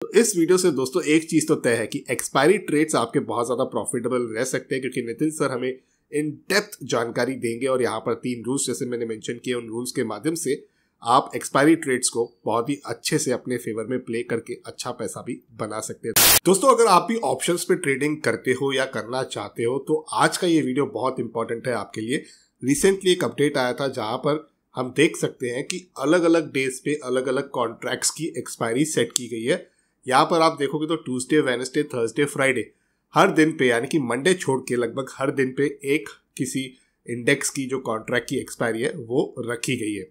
तो इस वीडियो से दोस्तों एक चीज तो तय है कि एक्सपायरी ट्रेड्स आपके बहुत ज्यादा प्रॉफिटेबल रह सकते हैं, क्योंकि नितिन सर हमें इन डेप्थ जानकारी देंगे और यहाँ पर 3 रूल्स जैसे मैंने मेंशन किए, उन रूल्स के माध्यम से आप एक्सपायरी ट्रेड्स को बहुत ही अच्छे से अपने फेवर में प्ले करके अच्छा पैसा भी बना सकते हैं। दोस्तों अगर आप भी ऑप्शंस पे ट्रेडिंग करते हो या करना चाहते हो तो आज का ये वीडियो बहुत इंपॉर्टेंट है आपके लिए। रिसेंटली एक अपडेट आया था जहां पर हम देख सकते हैं कि अलग अलग डेज पे अलग अलग कॉन्ट्रैक्ट्स की एक्सपायरी सेट की गई है। यहाँ पर आप देखोगे तो ट्यूसडे, वेडनेसडे, थर्सडे, फ्राइडे हर दिन पे, यानी कि मंडे छोड़ के लगभग हर दिन पे एक किसी इंडेक्स की जो कॉन्ट्रैक्ट की एक्सपायरी है वो रखी गई है।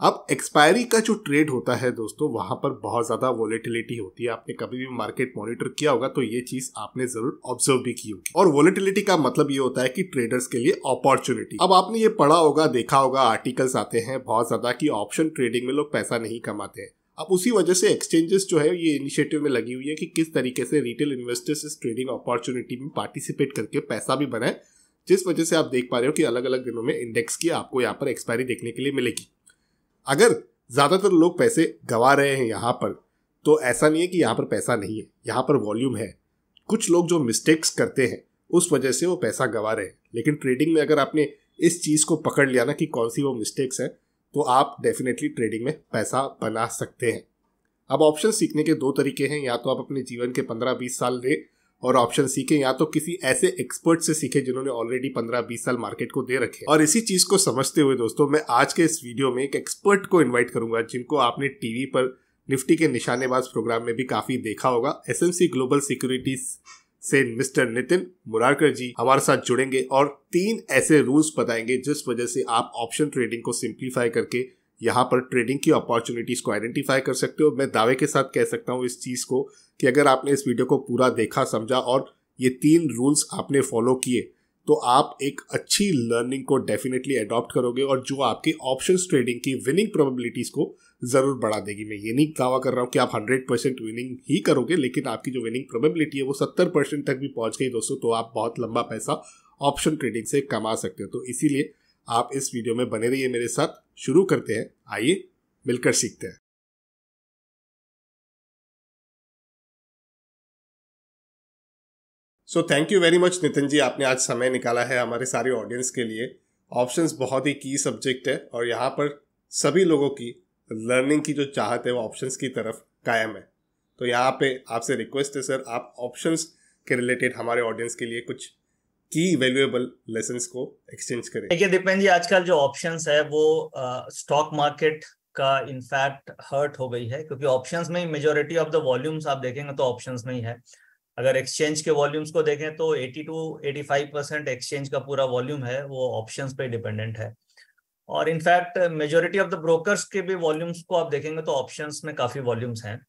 अब एक्सपायरी का जो ट्रेड होता है दोस्तों, वहां पर बहुत ज्यादा वोलेटिलिटी होती है। आपने कभी भी मार्केट मॉनिटर किया होगा तो ये चीज आपने जरूर ऑब्जर्व भी की होगी। और वोलेटिलिटी का मतलब ये होता है कि ट्रेडर्स के लिए अपॉर्चुनिटी। अब आपने ये पढ़ा होगा, देखा होगा, आर्टिकल्स आते हैं बहुत ज्यादा कि ऑप्शन ट्रेडिंग में लोग पैसा नहीं कमाते हैं। अब उसी वजह से एक्सचेंजेस जो है ये इनिशिएटिव में लगी हुई है कि किस तरीके से रिटेल इन्वेस्टर्स इस ट्रेडिंग अपॉर्चुनिटी में पार्टिसिपेट करके पैसा भी बनाए, जिस वजह से आप देख पा रहे हो कि अलग अलग दिनों में इंडेक्स की आपको यहाँ पर एक्सपायरी देखने के लिए मिलेगी। अगर ज्यादातर लोग पैसे गंवा रहे हैं यहाँ पर, तो ऐसा नहीं है कि यहाँ पर पैसा नहीं है, यहाँ पर वॉल्यूम है। कुछ लोग जो मिस्टेक्स करते हैं उस वजह से वो पैसा गंवा रहे हैं। लेकिन ट्रेडिंग में अगर आपने इस चीज को पकड़ लिया ना कि कौन सी वो मिस्टेक्स है, तो आप डेफिनेटली ट्रेडिंग में पैसा बना सकते हैं। अब ऑप्शन सीखने के 2 तरीके हैं, या तो आप अपने जीवन के 15-20 साल ले और ऑप्शन सीखें, या तो किसी ऐसे एक्सपर्ट से सीखें जिन्होंने ऑलरेडी 15-20 साल मार्केट को दे रखे हैं। और इसी चीज को समझते हुए दोस्तों मैं आज के इस वीडियो में एक एक्सपर्ट को इन्वाइट करूंगा जिनको आपने टीवी पर निफ्टी के निशानेबाज प्रोग्राम में भी काफी देखा होगा। एसएमसी ग्लोबल सिक्योरिटीज से मिस्टर नितिन मुरारकर जी हमारे साथ जुड़ेंगे और 3 ऐसे रूल्स बताएंगे जिस वजह से आप ऑप्शन ट्रेडिंग को सिंप्लीफाई करके यहाँ पर ट्रेडिंग की अपॉर्चुनिटीज को आइडेंटिफाई कर सकते हो। मैं दावे के साथ कह सकता हूँ इस चीज को कि अगर आपने इस वीडियो को पूरा देखा, समझा और ये 3 रूल्स आपने फॉलो किए तो आप एक अच्छी लर्निंग को डेफिनेटली अडॉप्ट करोगे और जो आपकी ऑप्शंस ट्रेडिंग की विनिंग प्रोबेबिलिटीज को जरूर बढ़ा देगी। मैं ये नहीं दावा कर रहा हूँ कि आप 100% विनिंग ही करोगे, लेकिन आपकी जो विनिंग प्रोबेबिलिटी है वो 70% तक भी पहुंच गई दोस्तों, तो आप बहुत लंबा पैसा ऑप्शन ट्रेडिंग से कमा सकते हो। तो इसीलिए आप इस वीडियो में बने रहिए मेरे साथ। शुरू करते हैं, आइए मिलकर सीखते हैं। So thank you very much Nitin ji, आपने आज समय निकाला है हमारे सारे ऑडियंस के लिए। ऑप्शंस बहुत ही की सब्जेक्ट है और यहाँ पर सभी लोगों की लर्निंग की जो चाहत है वो ऑप्शंस की तरफ कायम है। तो यहाँ पे आपसे रिक्वेस्ट है सर, आप ऑप्शंस के रिलेटेड हमारे ऑडियंस के लिए कुछ की वैल्यूएबल लेसन्स को एक्सचेंज करें। देखिए दीपेन जी, आजकल जो ऑप्शंस है वो स्टॉक मार्केट का इनफैक्ट हर्ट हो गई है, क्योंकि ऑप्शंस में ही मेजोरिटी ऑफ द वॉल्यूम्स आप देखेंगे तो ऑप्शंस में ही है। अगर एक्सचेंज के वॉल्यूम्स को देखें तो 80-85% एक्सचेंज का पूरा वॉल्यूम है वो ऑप्शंस पे डिपेंडेंट है। और in fact majority of the brokers के भी वॉल्यूम्स को आप देखेंगे तो ऑप्शंस में काफी वॉल्यूम्स हैं।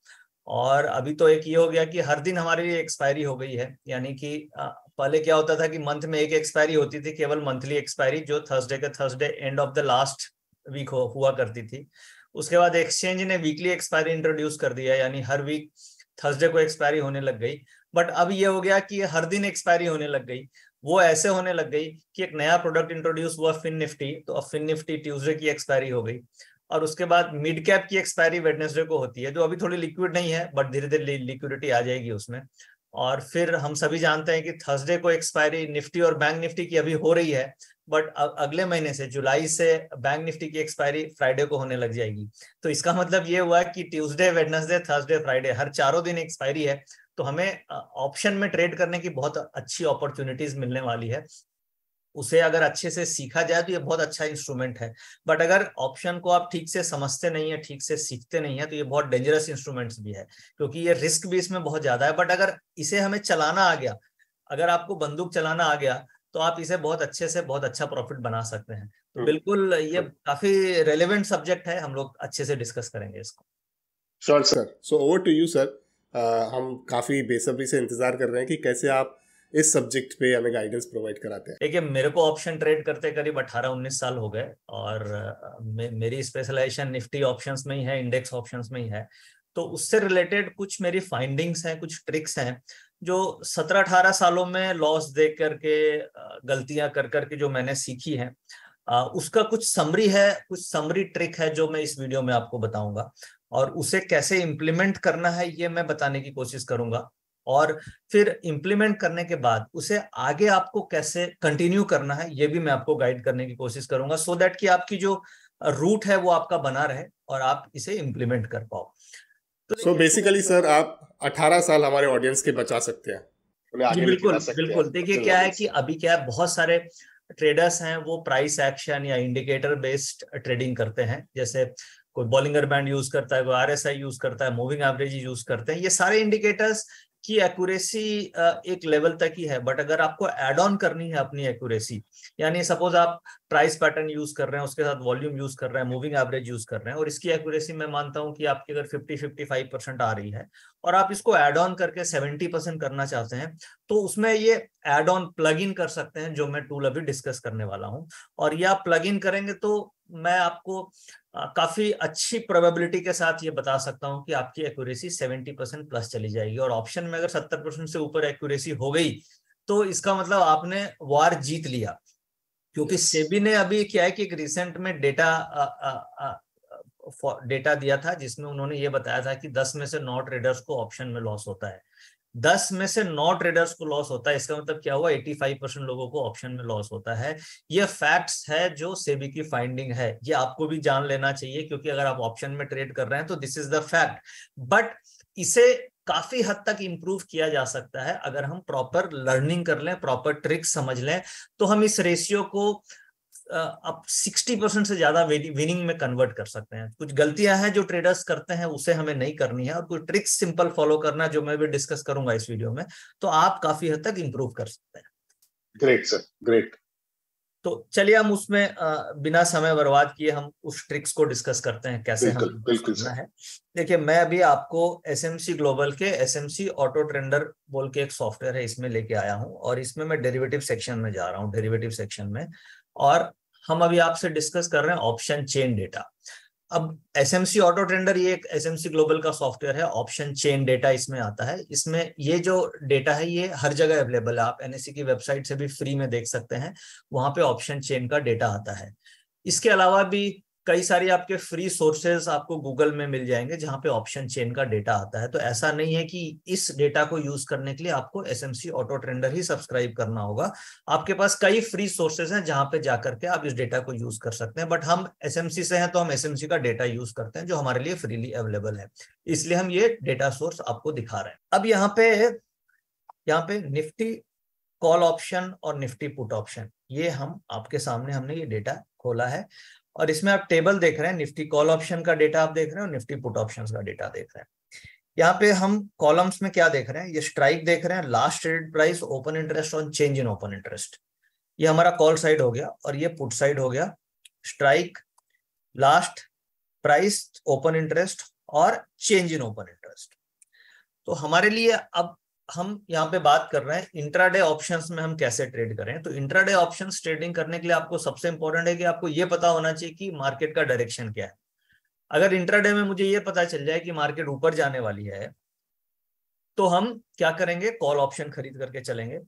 और अभी तो एक ये हो गया कि हर दिन हमारी एक्सपायरी हो गई है, यानी कि पहले क्या होता था कि मंथ में एक एक्सपायरी होती थी, केवल मंथली एक्सपायरी, जो थर्सडे के Thursday end of the last week हुआ करती थी। उसके बाद एक्सचेंज ने वीकली एक्सपायरी इंट्रोड्यूस कर दिया, यानी हर वीक थर्सडे को एक्सपायरी होने लग गई। बट अब ये हो गया कि हर दिन एक्सपायरी होने लग गई। वो ऐसे होने लग गई कि एक नया प्रोडक्ट इंट्रोड्यूस हुआ फिन निफ्टी, तो अब फिन निफ्टी ट्यूसडे की एक्सपायरी हो गई। और उसके बाद मिड कैप की एक्सपायरी वेडनेसडे को होती है, जो अभी थोड़ी लिक्विड नहीं है बट धीरे धीरे लिक्विडिटी आ जाएगी उसमें। और फिर हम सभी जानते हैं कि थर्सडे को एक्सपायरी निफ्टी और बैंक निफ्टी की अभी हो रही है, बट अगले महीने से जुलाई से बैंक निफ्टी की एक्सपायरी फ्राइडे को होने लग जाएगी। तो इसका मतलब ये हुआ कि ट्यूसडे, वेडनेसडे, थर्सडे, फ्राइडे हर 4 दिन एक्सपायरी है। तो हमें ऑप्शन में ट्रेड करने की बहुत अच्छी अपॉर्चुनिटीज मिलने वाली है। उसे अगर अच्छे से सीखा जाए तो ये बहुत अच्छा इंस्ट्रूमेंट है। बट अगर ऑप्शन को आप ठीक से समझते नहीं है, ठीक से सीखते नहीं है, तो ये बहुत डेंजरस इंस्ट्रूमेंट्स भी है, क्योंकि ये रिस्क भी इसमें बहुत ज्यादा है। बट अगर इसे हमें चलाना आ गया, अगर आपको बंदूक चलाना आ गया, तो आप इसे बहुत अच्छे से बहुत अच्छा प्रॉफिट बना सकते हैं। तो बिल्कुल ये काफी रेलेवेंट सब्जेक्ट है, हम लोग अच्छे से डिस्कस करेंगे इसको। Sure sir. So over to you sir. हम काफी बेसब्री से इंतजार कर रहे हैं कि कैसे आप इस सब्जेक्ट पे हमें गाइडेंस प्रोवाइड कराते हैं। देखिए, मेरे को ऑप्शन ट्रेड करते करीब 18-19 साल हो गए और मेरी स्पेशलाइजेशन निफ्टी ऑप्शंस में ही है, इंडेक्स ऑप्शंस में ही है। तो उससे रिलेटेड कुछ मेरी फाइंडिंग्स हैं, कुछ ट्रिक्स हैं जो 17-18 सालों में लॉस देख करके, गलतियां कर करके जो मैंने सीखी हैं। उसका कुछ समरी है, कुछ समरी ट्रिक है जो मैं इस वीडियो में आपको बताऊंगा, और उसे कैसे इम्प्लीमेंट करना है ये मैं बताने की कोशिश करूंगा। और फिर इम्प्लीमेंट करने के बाद उसे आगे आपको कैसे कंटिन्यू करना है ये भी मैं आपको गाइड करने की कोशिश करूंगा, सो दैट कि आपकी जो रूट है वो आपका बना रहे और आप इसे इम्प्लीमेंट कर पाओ। सो बेसिकली सर आप 18 साल हमारे ऑडियंस के बचा सकते हैं, उन्हें जी आगे लेके बिल्कुल जा सकते हैं बिल्कुल। देखिए अपने क्या है नॉलेज कि से। अभी क्या है, बहुत सारे ट्रेडर्स हैं वो प्राइस एक्शन या इंडिकेटर बेस्ड ट्रेडिंग करते हैं। जैसे कोई बॉलिंगर बैंड यूज करता है, कोई आरएसआई यूज करता है, मूविंग एवरेज यूज करते हैं। ये सारे इंडिकेटर्स की एक्यूरेसी एक लेवल तक ही है, बट अगर आपको एड ऑन करनी है अपनी एक्यूरेसी, यानी सपोज आप प्राइस पैटर्न यूज कर रहे हैं, उसके साथ वॉल्यूम यूज कर रहे हैं, मूविंग एवरेज यूज कर रहे हैं, और इसकी एक्यूरेसी मैं मानता हूं कि आपकी अगर 50-55% आ रही है, और आप इसको एड ऑन करके 70% करना चाहते हैं, तो उसमें ये एड ऑन प्लग इन कर सकते हैं, जो मैं टूल अभी डिस्कस करने वाला हूं। और ये आप प्लग इन करेंगे तो मैं आपको काफी अच्छी प्रोबेबिलिटी के साथ ये बता सकता हूं कि आपकी एक्यूरेसी 70% प्लस चली जाएगी। और ऑप्शन में अगर 70% से ऊपर एक्यूरेसी हो गई तो इसका मतलब आपने वार जीत लिया। क्योंकि सेबी ने अभी क्या है कि एक रिसेंट में डेटा दिया था, जिसमें उन्होंने ये बताया था कि 10 में से 9 ट्रेडर्स को ऑप्शन में लॉस होता है। 10 में से 9 ट्रेडर्स को लॉस होता है, इसका मतलब क्या हुआ, 85% लोगों को ऑप्शन में लॉस होता है। ये फैक्ट्स है जो सेबी की फाइंडिंग है, ये आपको भी जान लेना चाहिए, क्योंकि अगर आप ऑप्शन में ट्रेड कर रहे हैं तो this is the fact. But इसे काफी हद तक इंप्रूव किया जा सकता है अगर हम प्रॉपर लर्निंग कर लें, प्रॉपर ट्रिक्स समझ लें, तो हम इस रेशियो को अब 60% से ज्यादा विनिंग में कन्वर्ट कर सकते हैं। कुछ गलतियां हैं जो ट्रेडर्स करते हैं, उसे हमें नहीं करनी है, और कुछ ट्रिक्स सिंपल फॉलो करना, जो मैं भी डिस्कस करूंगा इस वीडियो में, तो आप काफी हद तक इंप्रूव कर सकते हैं। Great sir, great. तो चलिए हम उसमें बिना समय बर्बाद किए हम उस ट्रिक्स को डिस्कस करते हैं, कैसे बिल्कुल हमें बिल्कुल करना सर। है। देखिए मैं अभी आपको एसएमसी ग्लोबल के एसएमसी ऑटो ट्रेंडर बोल के एक सॉफ्टवेयर है, इसमें लेके आया हूं, और इसमें मैं डेरिवेटिव सेक्शन में जा रहा हूं, डेरिवेटिव सेक्शन में। और हम अभी आपसे डिस्कस कर रहे हैं ऑप्शन चेन डेटा। अब एसएमसी ऑटो ट्रेंडर ये एक एसएमसी ग्लोबल का सॉफ्टवेयर है, ऑप्शन चेन डेटा इसमें आता है। इसमें ये जो डेटा है ये हर जगह अवेलेबल है, आप एनएससी की वेबसाइट से भी फ्री में देख सकते हैं, वहां पे ऑप्शन चेन का डेटा आता है। इसके अलावा भी कई सारी आपके फ्री सोर्सेज आपको गूगल में मिल जाएंगे जहां पे ऑप्शन चेन का डेटा आता है। तो ऐसा नहीं है कि इस डेटा को यूज करने के लिए आपको एसएमसी ऑटो ट्रेंडर ही सब्सक्राइब करना होगा। आपके पास कई फ्री सोर्सेज हैं जहां पे जाकर के आप इस डेटा को यूज कर सकते हैं, बट हम एसएमसी से हैं तो हम एसएमसी का डेटा यूज करते हैं जो हमारे लिए फ्रीली अवेलेबल है, इसलिए हम ये डेटा सोर्स आपको दिखा रहे हैं। अब यहाँ पे निफ्टी कॉल ऑप्शन और निफ्टी पुट ऑप्शन, ये हम आपके सामने हमने ये डेटा खोला है, और इसमें आप टेबल देख रहे हैं, निफ्टी कॉल ऑप्शन का डेटा आप देख रहे हैं और निफ्टी पुट ऑप्शन का डेटा देख रहे हैं। यहाँ पे हम कॉलम्स में क्या देख रहे हैं, ये स्ट्राइक देख रहे हैं, last traded price, open interest और चेंज इन ओपन इंटरेस्ट। ये हमारा कॉल साइड हो गया, और ये पुट साइड हो गया, strike, last price, open interest और चेंज इन ओपन इंटरेस्ट। तो हमारे लिए अब हम यहाँ पे बात कर रहे हैं इंट्राडे ऑप्शंस में हम कैसे ट्रेड करें। तो इंट्राडे ऑप्शंस ट्रेडिंग करने के लिए आपको सबसे इंपॉर्टेंट है कि आपको ये पता होना चाहिए कि मार्केट का डायरेक्शन क्या है। अगर इंट्राडे में मुझे ये पता चल जाए कि मार्केट ऊपर जाने वाली है, तो हम क्या करेंगे, कॉल ऑप्शन खरीद करके चलेंगे।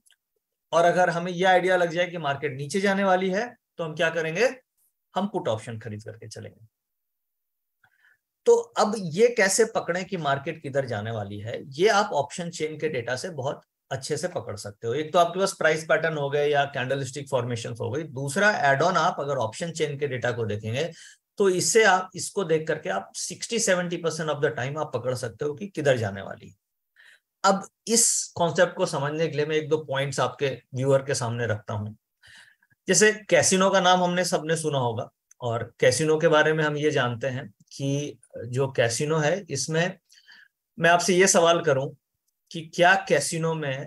और अगर हमें यह आइडिया लग जाए कि मार्केट नीचे जाने वाली है, तो हम क्या करेंगे, हम पुट ऑप्शन खरीद करके चलेंगे। तो अब ये कैसे पकड़ें कि मार्केट किधर जाने वाली है, ये आप ऑप्शन चेन के डेटा से बहुत अच्छे से पकड़ सकते हो। एक तो आपके पास प्राइस पैटर्न हो गए या कैंडलस्टिक फॉर्मेशन हो गई, दूसरा एड ऑन आप अगर ऑप्शन चेन के डेटा को देखेंगे तो इससे आप इसको देख करके आप 60-70% ऑफ द टाइम आप पकड़ सकते हो कि किधर जाने वाली है। अब इस कॉन्सेप्ट को समझने के लिए मैं 1-2 पॉइंट्स आपके व्यूअर के सामने रखता हूं। जैसे कैसीनो का नाम हमने सबने सुना होगा, और कैसीनो के बारे में हम ये जानते हैं कि जो कैसीनो है, इसमें मैं आपसे ये सवाल करूं कि क्या कैसीनो में,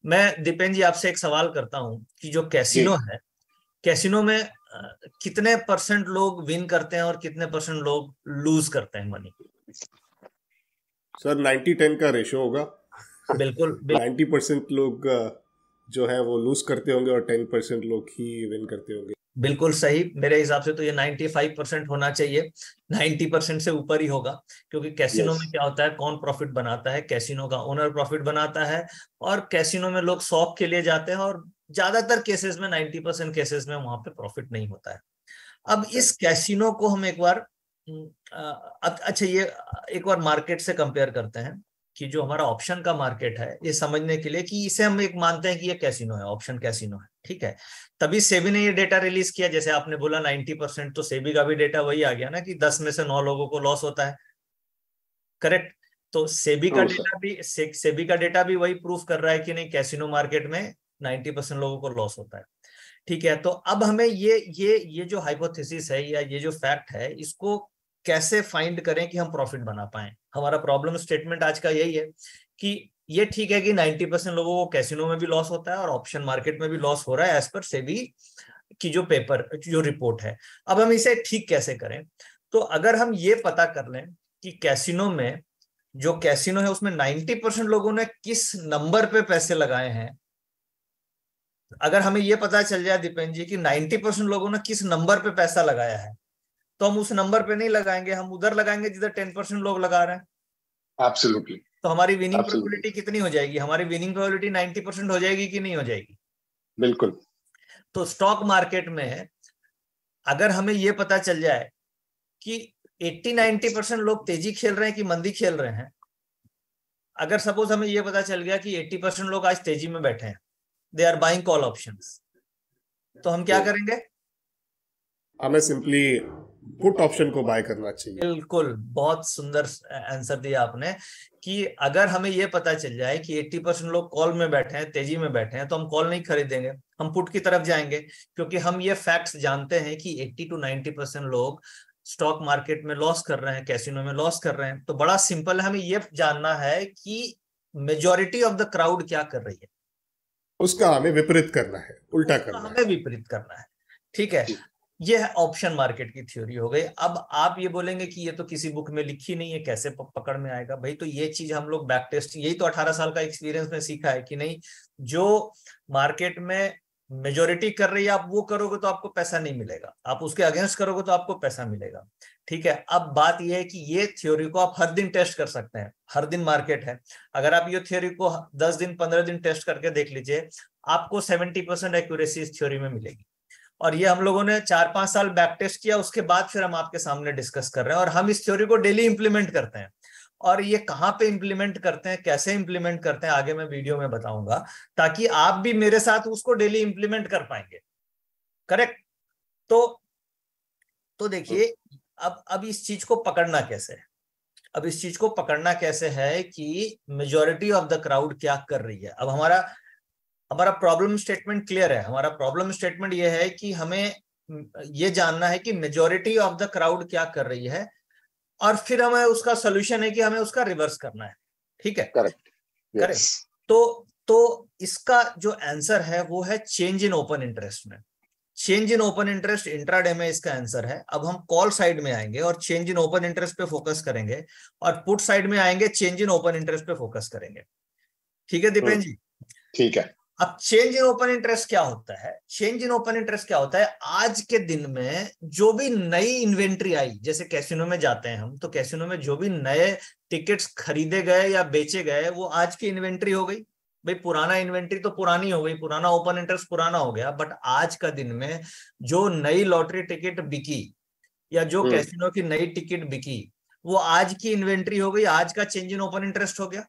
मैं दीपेन जी आपसे एक सवाल करता हूं कि जो कैसीनो है, कैसीनो में कितने % लोग विन करते हैं और कितने % लोग लूज करते हैं मनी? सर 90-10 का रेशो होगा। बिल्कुल 90% लोग जो है वो लूज करते होंगे और 10% लोग ही विन करते होंगे। बिल्कुल सही, मेरे हिसाब से तो ये 95% होना चाहिए, 90% से ऊपर ही होगा। क्योंकि कैसीनो में क्या होता है, कौन प्रॉफिट बनाता है, कैसीनो का ओनर प्रॉफिट बनाता है, और कैसीनो में लोग शौक के लिए जाते हैं और ज्यादातर केसेस में 90% केसेस में वहां पे प्रॉफिट नहीं होता है। अब इस कैसीनो को हम एक बार अच्छा ये एक बार मार्केट से कंपेयर करते हैं कि जो हमारा ऑप्शन का मार्केट है, ये समझने के लिए कि इसे हम एक मानते हैं कि ये कैसीनो है, ऑप्शन कैसीनो है, ठीक है। तभी सेबी ने ये डेटा रिलीज किया, जैसे आपने बोला 90%, तो सेबी का भी डेटा वही आ गया ना कि 10 में से 9 लोगों को लॉस होता है, करेक्ट। तो सेबी का डेटा भी वही प्रूफ कर रहा है कि नहीं, कैसीनो मार्केट में 90% लोगों को लॉस होता है, ठीक है। तो अब हमें ये जो हाइपोथेसिस है या ये जो फैक्ट है, इसको कैसे फाइंड करें कि हम प्रॉफिट बना पाए। हमारा प्रॉब्लम स्टेटमेंट आज का यही है कि ये ठीक है कि 90% लोगों को कैसीनो में भी लॉस होता है और ऑप्शन मार्केट में भी लॉस हो रहा है एज पर सेबी की जो रिपोर्ट है। अब हम इसे ठीक कैसे करें? तो अगर हम ये पता कर लें कि कैसीनो में, जो कैसीनो है उसमें 90% लोगों ने किस नंबर पे पैसे लगाए हैं, अगर हमें यह पता चल जाए दीपेन जी कि 90% लोगों ने किस नंबर पे पैसा लगाया है, तो हम उस नंबर पे नहीं लगाएंगे, हम उधर लगाएंगे जिधर 10% लोग लगा रहे हैं। एब्सोल्युटली। तो हमारी विनिंग प्रोबेबिलिटी कितनी हो जाएगी? हमारी विनिंग प्रोबेबिलिटी 90% हो जाएगी कि नहीं हो जाएगी? बिल्कुल। तो स्टॉक मार्केट में अगर हमें यह पता चल जाए कि 80-90% लोग तेजी खेल रहे हैं कि मंदी खेल रहे हैं, अगर सपोज हमें यह पता चल गया कि 80% लोग आज तेजी में बैठे हैं, they are buying call options, तो हम क्या करेंगे? हमें सिंपली पुट ऑप्शन को बाय करना चाहिए। बिल्कुल, बहुत सुंदर आंसर दिया आपने कि अगर हमें यह पता चल जाए कि 80% लोग कॉल में बैठे हैं, तेजी में बैठे हैं, तो हम कॉल नहीं खरीदेंगे, हम पुट की तरफ जाएंगे, क्योंकि हम ये फैक्ट्स जानते हैं कि 80-90% लोग स्टॉक मार्केट में लॉस कर रहे हैं, कैसीनो में लॉस कर रहे हैं। तो बड़ा सिंपल है, हमें यह जानना है कि मेजॉरिटी ऑफ द क्राउड क्या कर रही है, उसका हमें विपरीत करना है, उल्टा करना है, हमें विपरीत करना है, ठीक है। यह ऑप्शन मार्केट की थ्योरी हो गई। अब आप ये बोलेंगे कि ये तो किसी बुक में लिखी नहीं है, कैसे पकड़ में आएगा? भाई, तो ये चीज हम लोग बैक टेस्ट, यही तो 18 साल का एक्सपीरियंस में सीखा है कि नहीं, जो मार्केट में मेजोरिटी कर रही है आप वो करोगे तो आपको पैसा नहीं मिलेगा, आप उसके अगेंस्ट करोगे तो आपको पैसा मिलेगा, ठीक है। अब बात यह है कि ये थ्योरी को आप हर दिन टेस्ट कर सकते हैं, हर दिन मार्केट है, अगर आप ये थ्योरी को 10 दिन 15 दिन टेस्ट करके देख लीजिए, आपको 70% एक्यूरेसी इस थ्योरी में मिलेगी। और ये हम लोगों ने 4-5 साल बैक टेस्ट किया, उसके बाद फिर हम आपके सामने डिस्कस कर रहे हैं, और हम इस थ्योरी को डेली इंप्लीमेंट करते हैं। और ये कहाँ पे इंप्लीमेंट करते हैं, कैसे इंप्लीमेंट करते हैं, आगे मैं वीडियो में बताऊंगा, ताकि आप भी मेरे साथ उसको डेली इंप्लीमेंट कर पाएंगे, करेक्ट। तो देखिए, अब इस चीज को पकड़ना कैसे है? अब इस चीज को पकड़ना कैसे है कि मेजॉरिटी ऑफ द क्राउड क्या कर रही है। अब हमारा प्रॉब्लम स्टेटमेंट क्लियर है। हमारा प्रॉब्लम स्टेटमेंट ये है कि हमें ये जानना है कि मेजॉरिटी ऑफ द क्राउड क्या कर रही है, और फिर हमें उसका सोल्यूशन है कि हमें उसका रिवर्स करना है, ठीक है, करेक्ट। तो इसका जो आंसर है वो है चेंज इन ओपन इंटरेस्ट में। Change in open interest intraday में इसका आंसर है। अब हम कॉल साइड में आएंगे और चेंज इन ओपन इंटरेस्ट पे फोकस करेंगे, और पुट साइड में आएंगे, चेंज इन ओपन इंटरेस्ट पे फोकस करेंगे, ठीक है दीपेन जी? ठीक है। अब चेंज इन ओपन इंटरेस्ट क्या होता है? चेंज इन ओपन इंटरेस्ट क्या होता है? आज के दिन में जो भी नई इन्वेंट्री आई, जैसे कैसीनो में जाते हैं हम, तो कैसीनो में जो भी नए टिकट्स खरीदे गए या बेचे गए, वो आज की इन्वेंट्री हो गई। भाई, पुराना इन्वेंट्री तो पुरानी हो गई, पुराना ओपन इंटरेस्ट पुराना हो गया, बट आज का दिन में जो नई लॉटरी टिकट बिकी या जो कैसीनो की नई टिकट बिकी, वो आज की इन्वेंट्री हो गई, आज का चेंज इन ओपन इंटरेस्ट हो गया,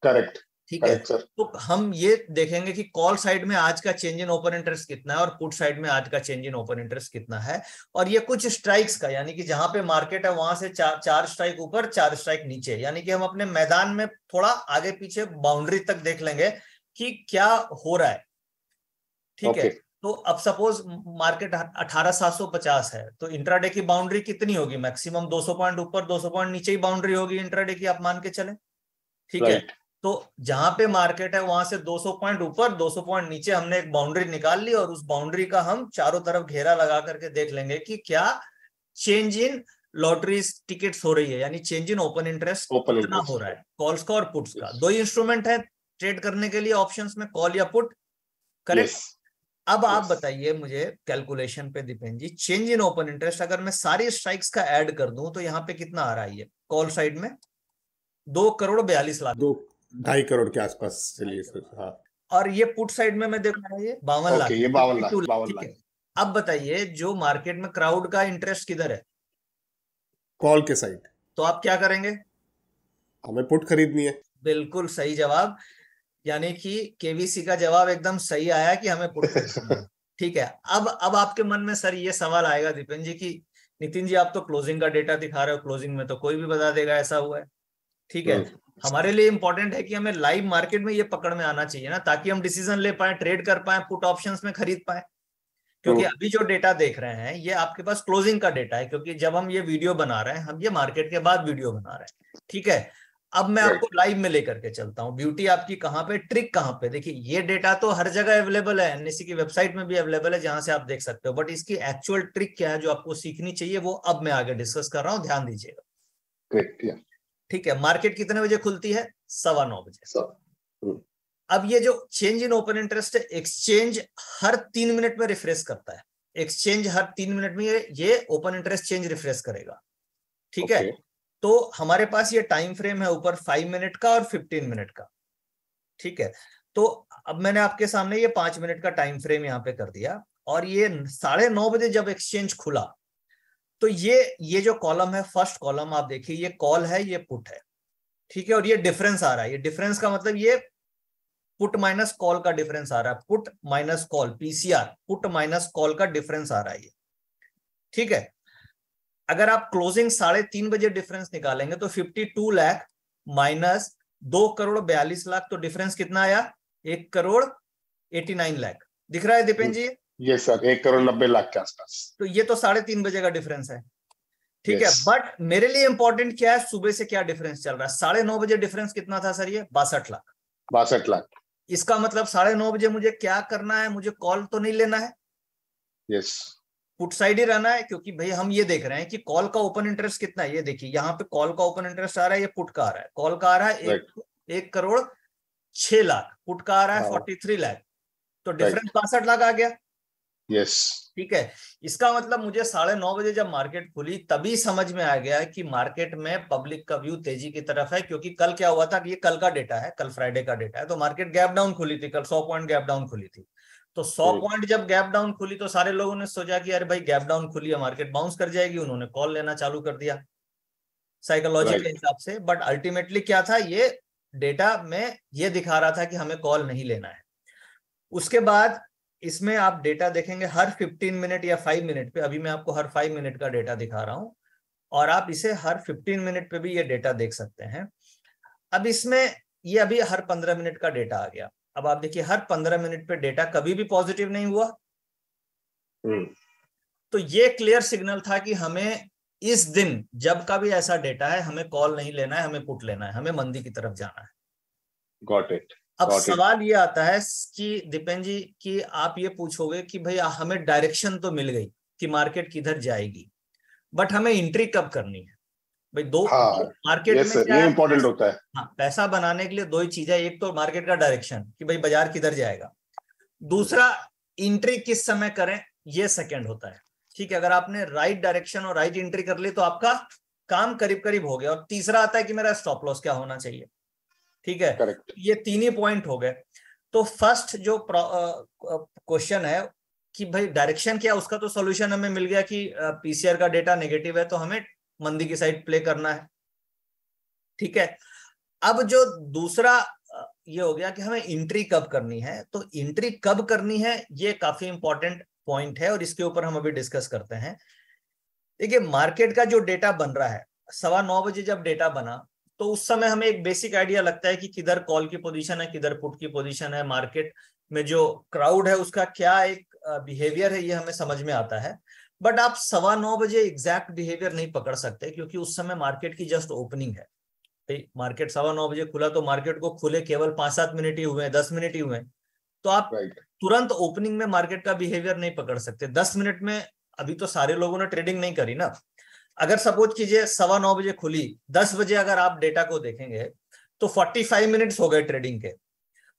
करेक्ट, ठीक है। तो हम ये देखेंगे कि कॉल साइड में आज का चेंज इन ओपन इंटरेस्ट कितना है और पुट साइड में आज का चेंज इन ओपन इंटरेस्ट कितना है, और ये कुछ स्ट्राइक्स का, यानी कि जहां पे मार्केट है वहां से 4 स्ट्राइक ऊपर 4 स्ट्राइक नीचे, यानी कि हम अपने मैदान में थोड़ा आगे पीछे बाउंड्री तक देख लेंगे कि क्या हो रहा है, ठीक है। तो अब सपोज मार्केट 18,750 है, तो इंट्राडे की बाउंड्री कितनी होगी? मैक्सिमम 200 पॉइंट ऊपर 200 पॉइंट नीचे ही बाउंड्री होगी इंट्राडे की, आप मान के चले, ठीक है। तो जहां पे मार्केट है वहां से 200 पॉइंट ऊपर 200 पॉइंट नीचे हमने एक बाउंड्री निकाल ली, और उस बाउंड्री का हम चारों तरफ घेरा लगा करके देख लेंगे कि क्या चेंज इन लॉटरीज टिकट्स हो रही है, यानी चेंज इन ओपन इंटरेस्ट कितना हो रहा है, कॉल्स का और पुट्स का। 2 ही इंस्ट्रूमेंट है ट्रेड करने के लिए ऑप्शंस में, कॉल या पुट, करेक्ट। अब आप बताइए मुझे कैलकुलेशन पे दीपेन जी, चेंज इन ओपन इंटरेस्ट अगर मैं सारी स्ट्राइक्स का ऐड कर दूं तो यहाँ पे कितना आ रहा है? ये कॉल साइड में 2,42,00,000, 2-2.5 करोड़ के आसपास चलिए सर। हाँ, और ये पुट साइड में मैं देखा है ये 52 लाख, ये 52 लाख, 52 ठीक लाख। है। अब बताइए जो मार्केट में क्राउड का इंटरेस्ट किधर है? कॉल के साइड। तो आप क्या करेंगे? हमें पुट खरीदनी है। बिल्कुल सही जवाब, यानी कि केवीसी का जवाब एकदम सही आया कि हमें पुट खरीदनी है। ठीक है, अब आपके मन में सर ये सवाल आएगा दीपेन जी की नितिन जी आप तो क्लोजिंग का डेटा दिखा रहे हो, क्लोजिंग में तो कोई भी बता देगा ऐसा हुआ है। ठीक है, हमारे लिए इंपॉर्टेंट है कि हमें लाइव मार्केट में ये पकड़ में आना चाहिए ना, ताकि हम डिसीजन ले पाए, ट्रेड कर पाए, पुट ऑप्शंस में खरीद पाए। क्योंकि अभी जो डेटा देख रहे हैं ये आपके पास क्लोजिंग का डेटा है, क्योंकि जब हम ये वीडियो बना रहे हैं हम ये मार्केट के बाद वीडियो बना रहे हैं। ठीक है, अब मैं आपको लाइव में लेकर के चलता हूं। ब्यूटी आपकी कहां पे, ट्रिक कहां पे? देखिए ये डेटा तो हर जगह अवेलेबल है, एनएससी की वेबसाइट में भी अवेलेबल है जहां से आप देख सकते हो, बट इसकी एक्चुअल ट्रिक क्या है जो आपको सीखनी चाहिए वो अब मैं आगे डिस्कस कर रहा हूं, ध्यान दीजिएगा। ठीक है, मार्केट कितने बजे खुलती है? 9:15 बजे। अब ये जो चेंज इन ओपन इंटरेस्ट है, एक्सचेंज हर 3 मिनट में रिफ्रेश करता है। एक्सचेंज हर 3 मिनट में ये ओपन इंटरेस्ट चेंज रिफ्रेश करेगा। ठीक है, तो हमारे पास ये टाइम फ्रेम है ऊपर 5 मिनट का और 15 मिनट का। ठीक है, तो अब मैंने आपके सामने ये 5 मिनट का टाइम फ्रेम यहाँ पे कर दिया, और ये 9:30 बजे जब एक्सचेंज खुला तो ये जो कॉलम है, फर्स्ट कॉलम आप देखिए, ये कॉल है, ये पुट है। ठीक है, और ये डिफरेंस आ रहा है, ये डिफरेंस का मतलब ये पुट माइनस कॉल का डिफरेंस आ रहा है, put minus call, PCR, put minus call का डिफरेंस आ रहा है ये। ठीक है, अगर आप क्लोजिंग 3:30 बजे डिफरेंस निकालेंगे तो 52 लाख माइनस 2,42,00,000, तो डिफरेंस कितना आया? 1,89,00,000। दिख रहा है दीपेन जी? यस सर, 1,90,00,000 के आसपास। तो ये तो 3:30 बजे का डिफरेंस है। ठीक है, बट मेरे लिए इंपॉर्टेंट क्या है, सुबह से क्या डिफरेंस चल रहा है? 9:30 बजे डिफरेंस कितना था सर? ये 62 लाख। 62 लाख। इसका मतलब 9:30 बजे मुझे क्या करना है? मुझे कॉल तो नहीं लेना है, यस, पुट साइड ही रहना है, क्योंकि भाई हम ये देख रहे हैं कि कॉल का ओपन इंटरेस्ट कितना है। ये देखिए यहाँ पे कॉल का ओपन इंटरेस्ट आ रहा है, ये पुट का आ रहा है। कॉल का आ रहा है 1,06,00,000, पुट का आ रहा है 43 लाख, तो डिफरेंस 62 लाख आ गया। यस, ठीक है, इसका मतलब मुझे 9:30 बजे जब मार्केट खुली तभी समझ में आ गया कि मार्केट में पब्लिक का व्यू तेजी की तरफ है। क्योंकि कल क्या हुआ था कि ये कल का डेटा है, कल फ्राइडे का डेटा है, तो मार्केट गैप डाउन खुली थी, कल 100 पॉइंट गैप डाउन खुली थी। तो 100 पॉइंट जब गैप डाउन खुली तो सारे लोगों ने सोचा कि अरे भाई गैप डाउन खुली है, मार्केट बाउंस कर जाएगी, उन्होंने कॉल लेना चालू कर दिया साइकोलॉजी के हिसाब से। बट अल्टीमेटली क्या था, ये डेटा में ये दिखा रहा था कि हमें कॉल नहीं लेना है। उसके बाद इसमें आप डेटा देखेंगे हर 15 मिनट या 5 मिनट पे, अभी मैं आपको हर 5 मिनट का डेटा दिखा रहा हूं, और आप इसे हर 15 मिनट पे भी ये डेटा देख सकते हैं। अब इसमें ये अभी हर 15 मिनट का डेटा आ गया। अब आप देखिए हर 15 मिनट पे डेटा कभी भी पॉजिटिव नहीं हुआ। तो ये क्लियर सिग्नल था कि हमें इस दिन जब का भी ऐसा डेटा है, हमें कॉल नहीं लेना है, हमें पुट लेना है, हमें मंदी की तरफ जाना है। Got it. अब सवाल ये आता है कि दीपेन जी कि आप ये पूछोगे कि भाई हमें डायरेक्शन तो मिल गई कि मार्केट किधर जाएगी, बट हमें एंट्री कब करनी है? भाई दो मार्केट में क्या ये इंपॉर्टेंट होता है। हाँ, पैसा बनाने के लिए दो ही चीजें, एक तो मार्केट का डायरेक्शन कि भाई बाजार किधर जाएगा, दूसरा एंट्री किस समय करें, ये सेकंड होता है। ठीक है, अगर आपने राइट डायरेक्शन और राइट एंट्री कर ली तो आपका काम करीब करीब हो गया। और तीसरा आता है कि मेरा स्टॉप लॉस क्या होना चाहिए। ठीक है, करेक्ट। ये 3 ही पॉइंट हो गए। तो फर्स्ट जो क्वेश्चन है कि भाई डायरेक्शन क्या, उसका तो सॉल्यूशन हमें मिल गया कि पीसीआर का डेटा नेगेटिव है तो हमें मंदी की साइड प्ले करना है। ठीक है, अब जो दूसरा ये हो गया कि हमें एंट्री कब करनी है। तो एंट्री कब करनी है ये काफी इंपॉर्टेंट पॉइंट है, और इसके ऊपर हम अभी डिस्कस करते हैं। देखिए मार्केट का जो डेटा बन रहा है 9:15 बजे जब डेटा बना तो उस समय हमें एक बेसिक आइडिया लगता है कि किधर कॉल की पोजीशन है, किधर पुट की पोजीशन है, मार्केट में जो क्राउड है उसका क्या एक बिहेवियर है, ये हमें समझ में आता है। बट आप 9:15 बजे एग्जैक्ट बिहेवियर नहीं पकड़ सकते, क्योंकि उस समय मार्केट की जस्ट ओपनिंग है। मार्केट 9:15 बजे खुला तो मार्केट को खुले केवल 5-7 मिनट ही हुए, 10 मिनट ही हुए, तो आप तुरंत ओपनिंग में मार्केट का बिहेवियर नहीं पकड़ सकते। 10 मिनट में अभी तो सारे लोगों ने ट्रेडिंग नहीं करी ना। अगर सपोज कीजिए 9:15 बजे खुली, 10 बजे अगर आप डेटा को देखेंगे तो 45 मिनट्स हो गए ट्रेडिंग के,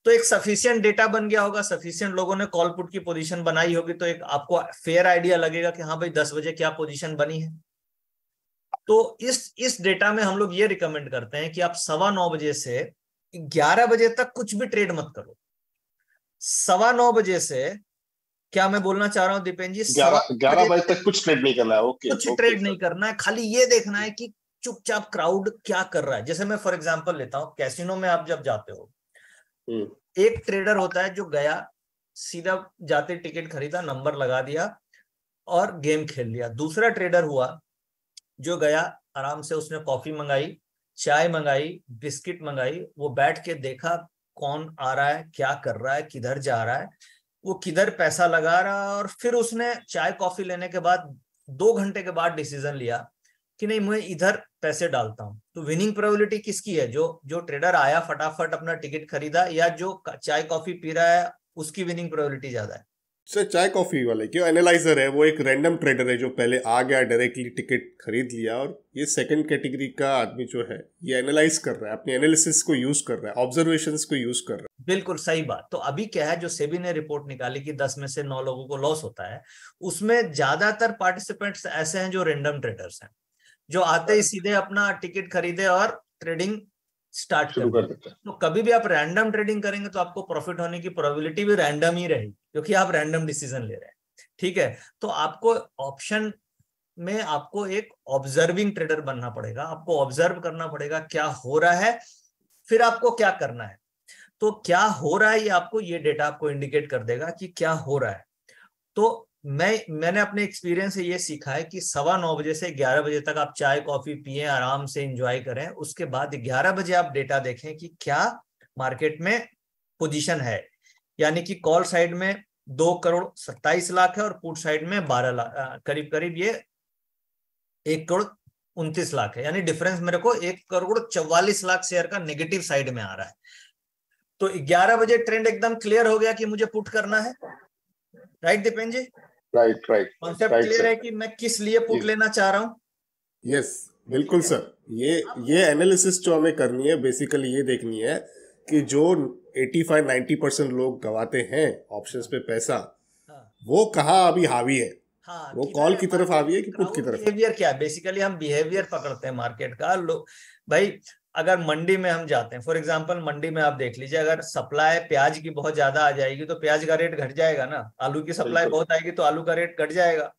तो एक सफिशिएंट डेटा बन गया होगा, सफिशिएंट लोगों ने कॉल पुट की पोजीशन बनाई होगी, तो एक आपको फेयर आइडिया लगेगा कि हाँ भाई 10 बजे क्या पोजीशन बनी है। तो इस डेटा में हम लोग ये रिकमेंड करते हैं कि आप 9:15 बजे से 11 बजे तक कुछ भी ट्रेड मत करो। 9:15 बजे से, क्या मैं बोलना चाह रहा हूँ दीपेन जी, 11 बजे तक कुछ ट्रेड नहीं करना है। ओके, कुछ ट्रेड नहीं करना है, खाली ये देखना है कि चुपचाप क्राउड क्या कर रहा है। जैसे मैं फॉर एग्जांपल लेता हूँ, कैसीनो में आप जब जाते हो, एक ट्रेडर होता है जो गया, सीधा जाते टिकट खरीदा, नंबर लगा दिया और गेम खेल लिया। दूसरा ट्रेडर हुआ जो गया, आराम से उसने कॉफी मंगाई, चाय मंगाई, बिस्किट मंगाई, वो बैठ के देखा कौन आ रहा है, क्या कर रहा है, किधर जा रहा है, वो किधर पैसा लगा रहा है, और फिर उसने चाय कॉफी लेने के बाद 2 घंटे के बाद डिसीजन लिया कि नहीं, मैं इधर पैसे डालता हूं। तो विनिंग प्रोबेबिलिटी किसकी है? जो ट्रेडर आया, फटाफट अपना टिकट खरीदा, या जो चाय कॉफी पी रहा है उसकी विनिंग प्रोबेबिलिटी ज्यादा है? सर चाय कॉफी वाले क्यों, एनालाइजर है, वो एक रैंडम ट्रेडर है जो पहले आ गया, डायरेक्टली टिकट खरीद लिया, और ये सेकंड कैटेगरी का आदमी जो है ये एनालाइज कर रहा है, अपने एनालिसिस को यूज कर रहा है, ऑब्जर्वेशंस को यूज कर रहा है। बिल्कुल सही बात। तो अभी क्या है, जो सेबी ने रिपोर्ट निकाली कि 10 में से 9 लोगों को लॉस होता है, उसमें ज्यादातर पार्टिसिपेंट्स ऐसे हैं जो रैंडम ट्रेडर्स हैं, जो आते ही सीधे अपना टिकट खरीदे और ट्रेडिंग स्टार्ट शुरू कर देते हैं। तो कभी भी आप रैंडम ट्रेडिंग करेंगे तो आपको प्रॉफिट होने की प्रोबेबिलिटी भी रैंडम ही रहेगी, क्योंकि आप रैंडम डिसीजन ले रहे हैं। ठीक है, तो आपको ऑप्शन में आपको एक ऑब्जर्विंग ट्रेडर बनना पड़ेगा, आपको ऑब्जर्व करना पड़ेगा क्या हो रहा है, फिर आपको क्या करना है। तो क्या हो रहा है ये आपको, ये डेटा आपको इंडिकेट कर देगा कि क्या हो रहा है। तो मैंने अपने एक्सपीरियंस से ये सीखा है कि 9:15 बजे से 11 बजे तक आप चाय कॉफी पिए, आराम से एंजॉय करें। उसके बाद 11 बजे आप डेटा देखें कि क्या मार्केट में पोजीशन है। यानी कि कॉल साइड में 2,27,00,000 है और पुट साइड में 12 लाख, करीब करीब ये 1,29,00,000 है। यानी डिफरेंस मेरे को 1,44,00,000 शेयर का नेगेटिव साइड में आ रहा है। तो 11 बजे ट्रेंड एकदम क्लियर हो गया कि मुझे पुट करना है। राइट दीपेन जी? राइट कॉन्सेप्ट क्लियर है कि मैं किस लिए पुट लेना चाह रहा हूँ? यस बिल्कुल सर। ये एनालिसिस जो हमें करनी है, बेसिकली ये देखनी है कि जो 85-90% लोग गवाते हैं ऑप्शंस पे पैसा, वो कहाँ अभी हावी है। हाँ, वो कॉल की तरफ हावी है कि पुट की तरफ? बिहेवियर क्या है? बेसिकली हम बिहेवियर पकड़ते हैं मार्केट का। भाई अगर मंडी में हम जाते हैं, फॉर एग्जांपल मंडी में आप देख लीजिए, अगर सप्लाई प्याज की बहुत ज्यादा आ जाएगी तो प्याज का रेट घट जाएगा ना, आलू की सप्लाई बहुत आएगी तो आलू का रेट घट जाएगा।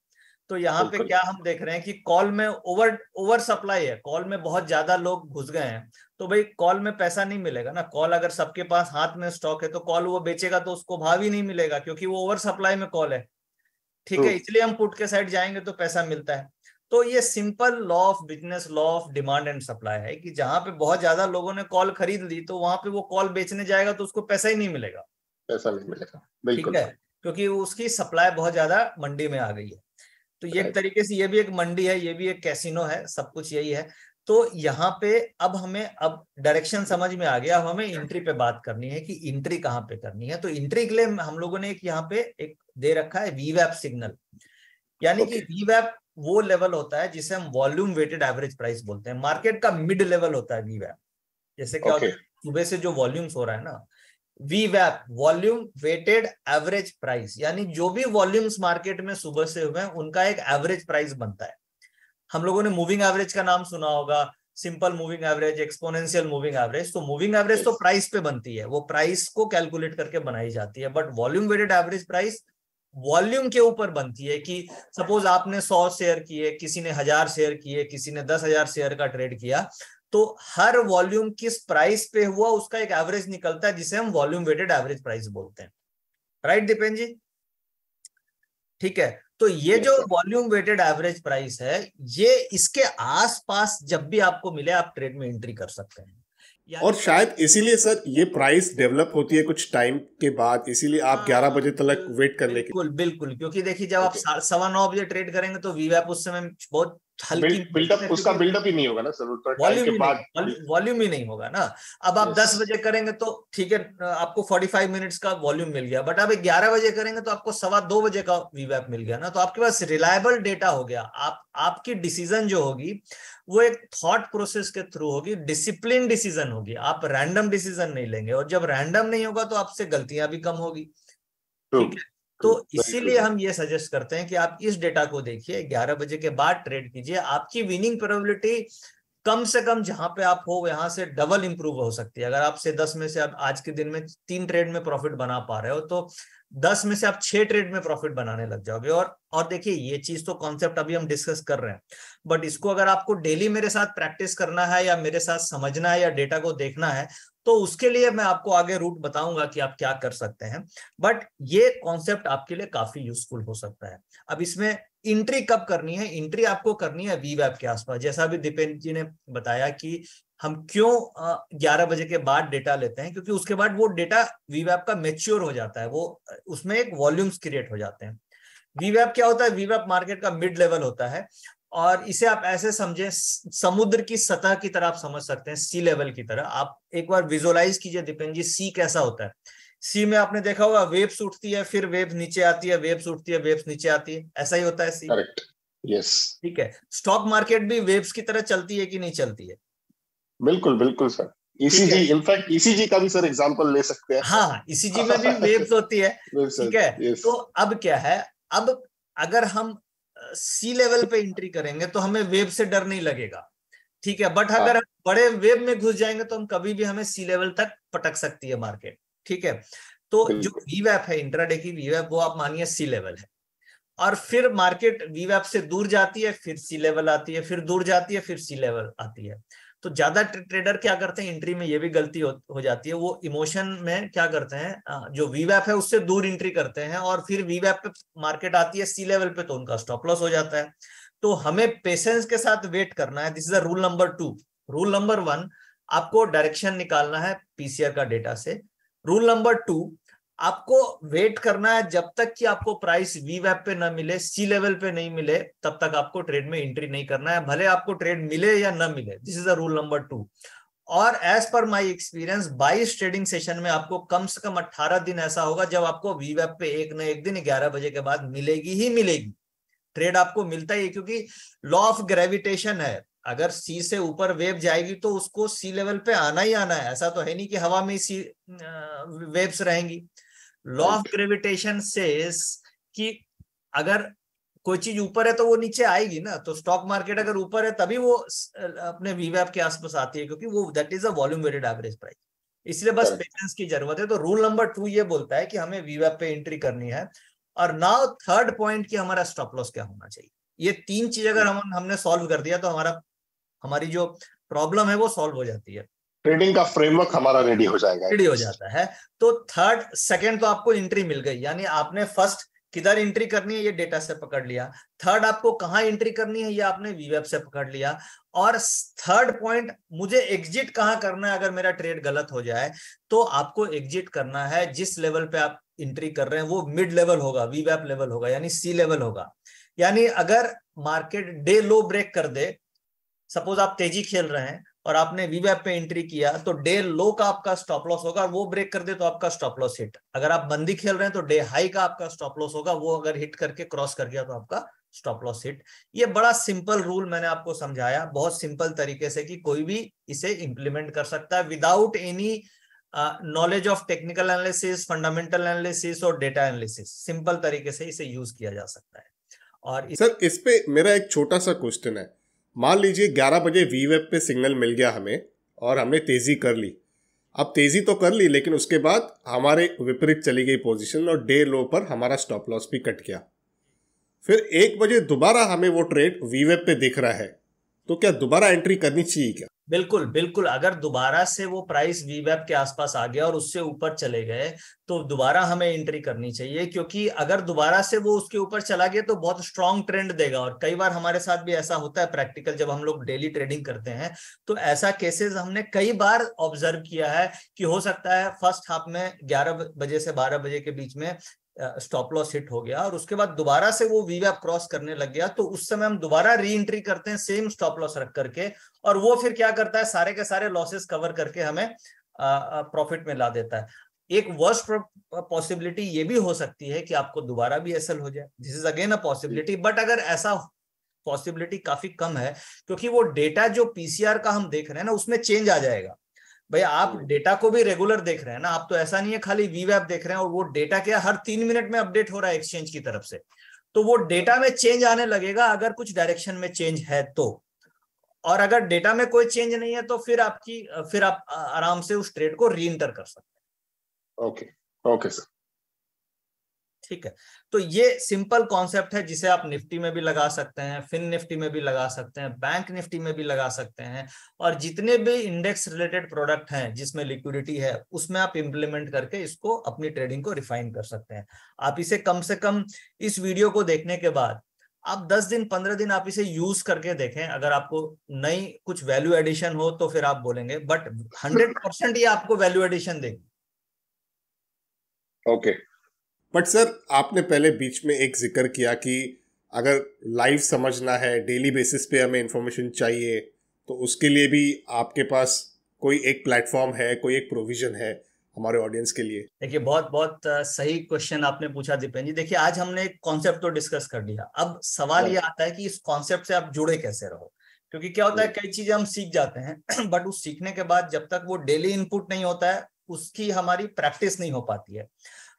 तो यहाँ पे क्या हम देख रहे हैं कि कॉल में ओवर सप्लाई है, कॉल में बहुत ज्यादा लोग घुस गए हैं, तो भाई कॉल में पैसा नहीं मिलेगा ना। कॉल अगर सबके पास हाथ में स्टॉक है तो कॉल वो बेचेगा तो उसको भाव ही नहीं मिलेगा, क्योंकि वो ओवर सप्लाई में कॉल है। ठीक है, इसलिए हम पुट के साइड जाएंगे तो पैसा मिलता है। तो ये simple law of business, law of demand and supply है कि जहां पे बहुत ज्यादा लोगों ने कॉल खरीद ली तो वहां पे वो कॉल बेचने जाएगा तो उसको पैसा ही नहीं मिलेगा। पैसा नहीं मिलेगा, बिल्कुल। ठीक है, क्योंकि उसकी सप्लाई बहुत ज्यादा मंडी में आ गई है। तो ये एक तरीके से ये भी एक मंडी है, ये भी एक कैसीनो है, सब कुछ यही है। तो यहाँ पे अब डायरेक्शन समझ में आ गया। अब हमें एंट्री पे बात करनी है कि एंट्री कहाँ पे करनी है। तो एंट्री के लिए हम लोगों ने एक यहाँ पे एक दे रखा है वीवैप सिग्नल। यानी कि वीवैप वो लेवल होता है जिसे हम वॉल्यूम वेटेड एवरेज प्राइस बोलते हैं। मार्केट का मिड लेवल होता है वीवैप। जैसे क्या होता है, सुबह से जो वॉल्यूम्स हो रहा है ना, वीवैप वॉल्यूम वेटेड एवरेज प्राइस, यानी जो भी वॉल्यूम्स मार्केट में सुबह से हुए हैं उनका एक एवरेज प्राइस बनता है। हम लोगों ने मूविंग एवरेज का नाम सुना होगा, simple moving average, exponential moving average. तो मूविंग एवरेज तो प्राइस पे बनती है, वो प्राइस को कैलकुलेट करके बनाई जाती है। But volume weighted average price volume के ऊपर बनती है कि सपोज आपने 100 शेयर किए, किसी ने 1000 शेयर किए, किसी ने 10,000 शेयर का ट्रेड किया, तो हर वॉल्यूम किस प्राइस पे हुआ उसका एक एवरेज निकलता है जिसे हम वॉल्यूम वेटेड एवरेज प्राइस बोलते हैं। राइट दीपेन जी? ठीक है, तो ये जो वॉल्यूम वेटेड एवरेज प्राइस है, ये इसके आसपास जब भी आपको मिले आप ट्रेड में एंट्री कर सकते हैं। और शायद इसीलिए सर ये प्राइस डेवलप होती है कुछ टाइम के बाद, इसीलिए आप 11 बजे तक वेट करने की। बिल्कुल बिल्कुल, क्योंकि देखिए जब आप 9:15 बजे ट्रेड करेंगे तो वीवैप उस समय बहुत हल्की बिल्डअप, उसका बिल्डअप ही नहीं होगा ना सर, वॉल्यूम ही नहीं होगा ना। अब आप 10 बजे करेंगे तो ठीक है, आपको 45 मिनट्स का वॉल्यूम मिल गया, बट आप 11 बजे करेंगे तो आपको 2:15 बजे का वीवैप मिल गया ना। तो आपके पास रिलायबल डेटा हो गया। आपकी डिसीजन जो होगी वो एक थॉट प्रोसेस के थ्रू होगी, डिसिप्लिन डिसीजन होगी। आप रैंडम डिसीजन नहीं लेंगे, और जब रैंडम नहीं होगा तो आपसे गलतियां भी कम होगी। ठीक है, तो इसीलिए हम ये सजेस्ट करते हैं कि आप इस डेटा को देखिए, 11 बजे के बाद ट्रेड कीजिए। आपकी विनिंग प्रोबेबिलिटी कम से कम जहां पे आप हो वहां से डबल इंप्रूव हो सकती है। अगर आप से 10 में से आप आज के दिन में 3 ट्रेड में प्रॉफिट बना पा रहे हो तो 10 में से आप 6 ट्रेड में प्रॉफिट बनाने लग जाओगे। और देखिए ये चीज तो कॉन्सेप्ट अभी हम डिस्कस कर रहे हैं, बट इसको अगर आपको डेली मेरे साथ प्रैक्टिस करना है या मेरे साथ समझना है या डेटा को देखना है तो उसके लिए मैं आपको आगे रूट बताऊंगा कि आप क्या कर सकते हैं। बट ये कॉन्सेप्ट आपके लिए काफी यूजफुल हो सकता है। अब इसमें एंट्री कब करनी है? एंट्री आपको करनी है वीवैप के आसपास। जैसा अभी दीपेंद्र जी ने बताया कि हम क्यों 11 बजे के बाद डेटा लेते हैं, क्योंकि उसके बाद वो डेटा वीवैप का मैच्योर हो जाता है, वो उसमें एक वॉल्यूम्स क्रिएट हो जाते हैं। वीवैप क्या होता है? वीवैप मार्केट का मिड लेवल होता है और इसे आप ऐसे समझे समुद्र की सतह की तरह आप समझ सकते हैं, सी लेवल की तरह। आप एक बार विजुअलाइज कीजिए दीपेंद्र जी, सी कैसा होता है। सी में आपने देखा होगा वेव्स उठती है, फिर वेव नीचे आती है, वेव्स उठती है, वेव्स नीचे आती है, ऐसा ही होता है सी। करेक्ट, यस, ठीक है। स्टॉक मार्केट भी वेव्स की तरह चलती है कि नहीं चलती है? बिल्कुल बिल्कुल सर। ईसीजी, इनफैक्ट ईसीजी का भी सर एग्जांपल ले सकते हैं। हाँ, ईसीजी में भी वेव्स होती है। ठीक है, yes. तो अब क्या है, अब अगर हम सी लेवल पे एंट्री करेंगे तो हमें वेव से डर नहीं लगेगा। ठीक है, बट अगर हम बड़े वेव में घुस जाएंगे तो हम कभी भी हमें सी लेवल तक पटक सकती है मार्केट। ठीक है, तो जो वीवैप है, इंट्राडे की वीवैप, वो आप मानिए सी लेवल है और फिर मार्केट वीवैप से दूर जाती है, फिर सी लेवल आती है, फिर दूर जाती है, फिर सी लेवल आती है। तो ज्यादा ट्रेडर क्या करते हैं, एंट्री में ये भी गलती हो जाती है, वो इमोशन में क्या करते हैं, जो वीवैप है उससे दूर एंट्री करते हैं और फिर वीवैप पे मार्केट आती है सी लेवल पे तो उनका स्टॉप लॉस हो जाता है। तो हमें पेशेंस के साथ वेट करना है। This is rule number 2। Rule number 1, आपको डायरेक्शन निकालना है पीसीआर का डेटा से। रूल नंबर 2, आपको वेट करना है जब तक कि आपको प्राइस वीवैप पे ना मिले, सी लेवल पे नहीं मिले, तब तक आपको ट्रेड में एंट्री नहीं करना है, भले आपको ट्रेड मिले या ना मिले। This is the rule number 2। और as per my experience 22 trading session में आपको कम से कम 18 दिन ऐसा होगा जब आपको वीवैप पे एक न एक दिन 11 बजे के बाद मिलेगी ही मिलेगी। ट्रेड आपको मिलता ही, क्योंकि लॉ ऑफ ग्रेविटेशन है। अगर सी से ऊपर वेव जाएगी तो उसको सी लेवल पे आना ही आना है। ऐसा तो है नहीं कि हवा में सी वेव्स रहेंगी। लॉ ऑफ ग्रेविटेशन सेज कि अगर कोई चीज ऊपर है तो वो नीचे आएगी ना। तो स्टॉक मार्केट अगर ऊपर है तभी वो अपने वीवैप के आसपास आती है, क्योंकि वो that is a volume weighted average price. इसलिए बस पेशेंस की जरूरत है। तो रूल नंबर 2 ये बोलता है कि हमें वीवैप पे एंट्री करनी है। और नाउ थर्ड पॉइंट कि हमारा स्टॉप लॉस क्या होना चाहिए। ये 3 चीज अगर हमने सॉल्व कर दिया तो हमारी जो प्रॉब्लम है वो सॉल्व हो जाती है, ट्रेडिंग का फ्रेमवर्क हमारा रेडी हो जाएगा, रेडी हो जाता है। तो सेकंड तो आपको एंट्री मिल गई, यानी आपने फर्स्ट किधर एंट्री करनी है ये डेटा से पकड़ लिया। थर्ड, आपको कहां एंट्री करनी है ये आपने वीवैप से पकड़ लिया। और थर्ड पॉइंट, मुझे एग्जिट कहां करना है अगर मेरा ट्रेड गलत हो जाए। तो आपको एग्जिट करना है जिस लेवल पे आप एंट्री कर रहे हैं वो मिड लेवल होगा, वीवैप लेवल होगा, यानी सी लेवल होगा। यानी अगर मार्केट डे लो ब्रेक कर दे, सपोज आप तेजी खेल रहे हैं और आपने वीवैप पे एंट्री किया, तो डे लो का आपका स्टॉप लॉस होगा, वो ब्रेक कर दे तो आपका स्टॉप लॉस हिट। अगर आप मंदी खेल रहे हैं तो डे हाई का आपका स्टॉप लॉस होगा, वो अगर हिट करके क्रॉस कर गया तो आपका स्टॉप लॉस हिट। ये बड़ा सिंपल रूल मैंने आपको समझाया, बहुत सिंपल तरीके से कि कोई भी इसे इंप्लीमेंट कर सकता है without any knowledge of technical analysis, fundamental analysis और डेटा एनालिसिस। सिंपल तरीके से इसे यूज किया जा सकता है। और सर इस पे मेरा एक छोटा सा क्वेश्चन है। मान लीजिए 11 बजे वीवैप पे सिग्नल मिल गया हमें और हमने तेजी कर ली। अब तेजी तो कर ली लेकिन उसके बाद हमारे विपरीत चली गई पोजीशन और डे लो पर हमारा स्टॉप लॉस भी कट गया। फिर 1 बजे दोबारा हमें वो ट्रेड वीवैप पे दिख रहा है, तो क्या दोबारा एंट्री करनी चाहिए क्या? बिल्कुल बिल्कुल, अगर दोबारा से वो प्राइस वीवैप के आसपास आ गया और उससे ऊपर चले गए तो दोबारा हमें एंट्री करनी चाहिए, क्योंकि अगर दोबारा से वो उसके ऊपर चला गया तो बहुत स्ट्रॉन्ग ट्रेंड देगा। और कई बार हमारे साथ भी ऐसा होता है प्रैक्टिकल, जब हम लोग डेली ट्रेडिंग करते हैं तो ऐसा केसेस हमने कई बार ऑब्जर्व किया है कि हो सकता है फर्स्ट हाफ में 11 बजे से 12 बजे के बीच में स्टॉप लॉस हिट हो गया और उसके बाद दोबारा से वो वीवैप क्रॉस करने लग गया, तो उस समय हम दोबारा री एंट्री करते हैं सेम स्टॉप लॉस रख करके, और वो फिर क्या करता है, सारे के सारे लॉसेस कवर करके हमें प्रॉफिट में ला देता है। एक वर्स्ट पॉसिबिलिटी ये भी हो सकती है कि आपको दोबारा भी एसएल हो जाए। This is again a possibility, but अगर ऐसा पॉसिबिलिटी काफी कम है, क्योंकि वो डेटा जो पीसीआर का हम देख रहे हैं ना उसमें चेंज आ जाएगा। भैया आप डेटा को भी रेगुलर देख रहे हैं ना, आप तो ऐसा नहीं है खाली वीवैप देख रहे हैं और वो डेटा क्या हर 3 मिनट में अपडेट हो रहा है एक्सचेंज की तरफ से, तो वो डेटा में चेंज आने लगेगा अगर कुछ डायरेक्शन में चेंज है तो। और अगर डेटा में कोई चेंज नहीं है तो फिर आप आराम से उस ट्रेड को री एंटर कर सकते हैं। ओके ओके सर, ठीक है। तो ये सिंपल कॉन्सेप्ट है जिसे आप निफ्टी में भी लगा सकते हैं, फिन निफ्टी में भी लगा सकते हैं, बैंक निफ्टी में भी लगा सकते हैं, और जितने भी इंडेक्स रिलेटेड प्रोडक्ट हैं जिसमें लिक्विडिटी है उसमें आप इंप्लीमेंट करके इसको अपनी ट्रेडिंग को रिफाइन कर सकते हैं। आप इसे कम से कम इस वीडियो को देखने के बाद आप 10 दिन 15 दिन आप इसे यूज करके देखें। अगर आपको नई कुछ वैल्यू एडिशन हो तो फिर आप बोलेंगे, बट 100% ये आपको वैल्यू एडिशन देगी। ओके। बट सर आपने पहले बीच में एक जिक्र किया कि अगर लाइव समझना है, डेली बेसिस पे हमें इंफॉर्मेशन चाहिए, तो उसके लिए भी आपके पास कोई एक प्लेटफॉर्म है, कोई एक प्रोविजन है हमारे ऑडियंस के लिए? देखिए बहुत बहुत सही क्वेश्चन आपने पूछा दीपेन जी। देखिए आज हमने एक कॉन्सेप्ट तो डिस्कस कर लिया, अब सवाल ये आता है कि इस कॉन्सेप्ट से आप जुड़े कैसे रहो। क्योंकि क्या होता है, कई चीजें हम सीख जाते हैं बट उस सीखने के बाद जब तक वो डेली इनपुट नहीं होता है उसकी हमारी प्रैक्टिस नहीं हो पाती है।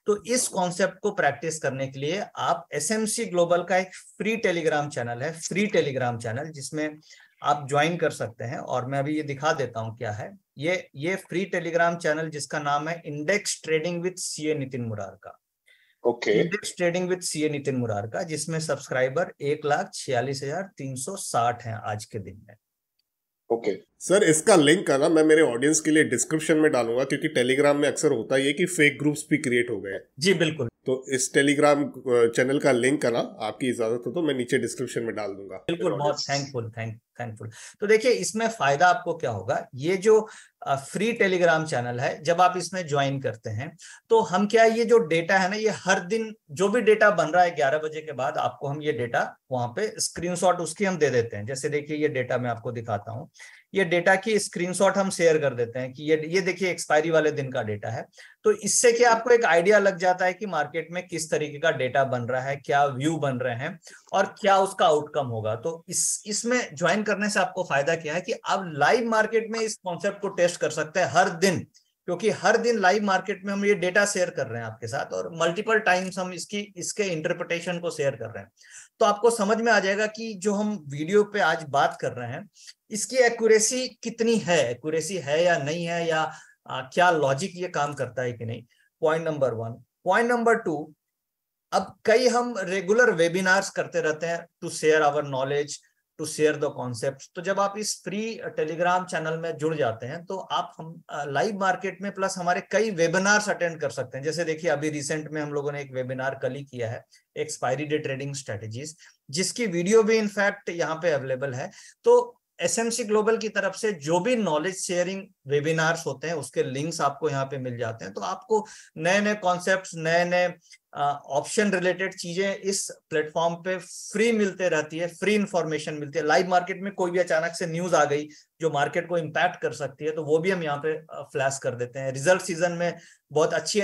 तो इस कॉन्सेप्ट को प्रैक्टिस करने के लिए आप एसएमसी ग्लोबल का एक फ्री टेलीग्राम चैनल है, फ्री टेलीग्राम चैनल, जिसमें आप ज्वाइन कर सकते हैं। और मैं अभी ये दिखा देता हूं क्या है ये फ्री टेलीग्राम चैनल जिसका नाम है index trading with CA Nitin Murarka. Okay. Index trading with CA Nitin Murarka, जिसमें सब्सक्राइबर 1,46,360 हैं आज के दिन में। ओके सर इसका लिंक है ना, मैं मेरे ऑडियंस के लिए डिस्क्रिप्शन में डालूंगा, क्योंकि टेलीग्राम में अक्सर होता है कि फेक ग्रुप्स भी क्रिएट हो गए। जी बिल्कुल। तो इस टेलीग्राम चैनल का लिंक है ना, आपकी इजाजत हो तो मैं नीचे डिस्क्रिप्शन में डाल दूंगा। बिल्कुल, बहुत थैंकफुल। तो देखिए इसमें फायदा आपको क्या होगा, ये जो फ्री टेलीग्राम चैनल है जब आप इसमें ज्वाइन करते हैं तो हम क्या, ये जो डेटा है ना, ये हर दिन जो भी डेटा बन रहा है 11 बजे के बाद आपको हम ये डेटा वहां पे स्क्रीनशॉट उसकी हम दे देते हैं। जैसे देखिए ये डेटा मैं आपको दिखाता हूँ, ये डेटा की स्क्रीनशॉट हम शेयर कर देते हैं कि ये देखिए एक्सपायरी वाले दिन का डेटा है। तो इससे क्या आपको एक आइडिया लग जाता है कि मार्केट में किस तरीके का डेटा बन रहा है, क्या व्यू बन रहे हैं और क्या उसका आउटकम होगा। तो इसमें ज्वाइन करने से आपको फायदा क्या है कि आप लाइव मार्केट में इस कॉन्सेप्ट को टेस्ट कर सकते हैं हर दिन, क्योंकि हर दिन लाइव मार्केट में हम ये डेटा शेयर कर रहे हैं आपके साथ और मल्टीपल टाइम्स हम इसके इंटरप्रिटेशन को शेयर कर रहे हैं। तो आपको समझ में आ जाएगा कि जो हम वीडियो पे आज बात कर रहे हैं इसकी एक्यूरेसी कितनी है, एक्यूरेसी है या नहीं है, या क्या लॉजिक ये काम करता है कि नहीं। Point number 1। पॉइंट नंबर 2, अब कई हम रेगुलर वेबिनार्स करते रहते हैं to share our knowledge, to share the concepts. तो जब आप इस फ्री टेलीग्राम चैनल में जुड़ जाते हैं तो आप हम लाइव मार्केट में प्लस हमारे कई वेबिनार्स अटेंड कर सकते हैं। जैसे देखिए अभी रिसेंट में हम लोगों ने एक वेबिनार कल ही किया है, एक्सपायरी डे ट्रेडिंग स्ट्रेटेजीज, जिसकी वीडियो भी इनफैक्ट यहाँ पे अवेलेबल है। तो एसएमसी ग्लोबल की तरफ से जो भी नॉलेज शेयरिंग वेबिनार्स होते हैं उसके लिंक्स आपको यहाँ पे मिल जाते हैं। तो आपको नए नए कॉन्सेप्ट्स, नए नए ऑप्शन रिलेटेड चीजें इस प्लेटफॉर्म पे फ्री मिलते रहती है, फ्री इंफॉर्मेशन मिलती है। लाइव मार्केट में कोई भी अचानक से न्यूज आ गई जो मार्केट को इम्पैक्ट कर सकती है तो वो भी हम यहाँ पे फ्लैश कर देते हैं। रिजल्ट सीजन में बहुत अच्छी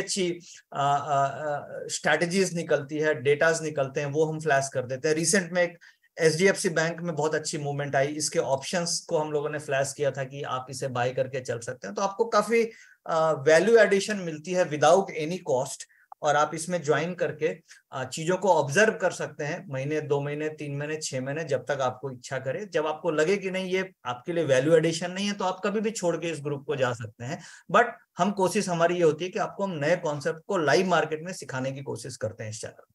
स्ट्रैटेजीज निकलती है, डेटाज निकलते हैं, वो हम फ्लैश कर देते हैं। रिसेंट में एक एचडीएफसी बैंक में बहुत अच्छी मूवमेंट आई, इसके ऑप्शंस को हम लोगों ने फ्लैश किया था कि आप इसे बाय करके चल सकते हैं। तो आपको काफी वैल्यू एडिशन मिलती है विदाउट एनी कॉस्ट, और आप इसमें ज्वाइन करके चीजों को ऑब्जर्व कर सकते हैं महीने, 2 महीने, 3 महीने, 6 महीने, जब तक आपको इच्छा करे। जब आपको लगे कि नहीं ये आपके लिए वैल्यू एडिशन नहीं है तो आप कभी भी छोड़ के इस ग्रुप को जा सकते हैं। बट हम कोशिश हमारी ये होती है कि आपको हम नए कॉन्सेप्ट को लाइव मार्केट में सिखाने की कोशिश करते हैं इस चैनल।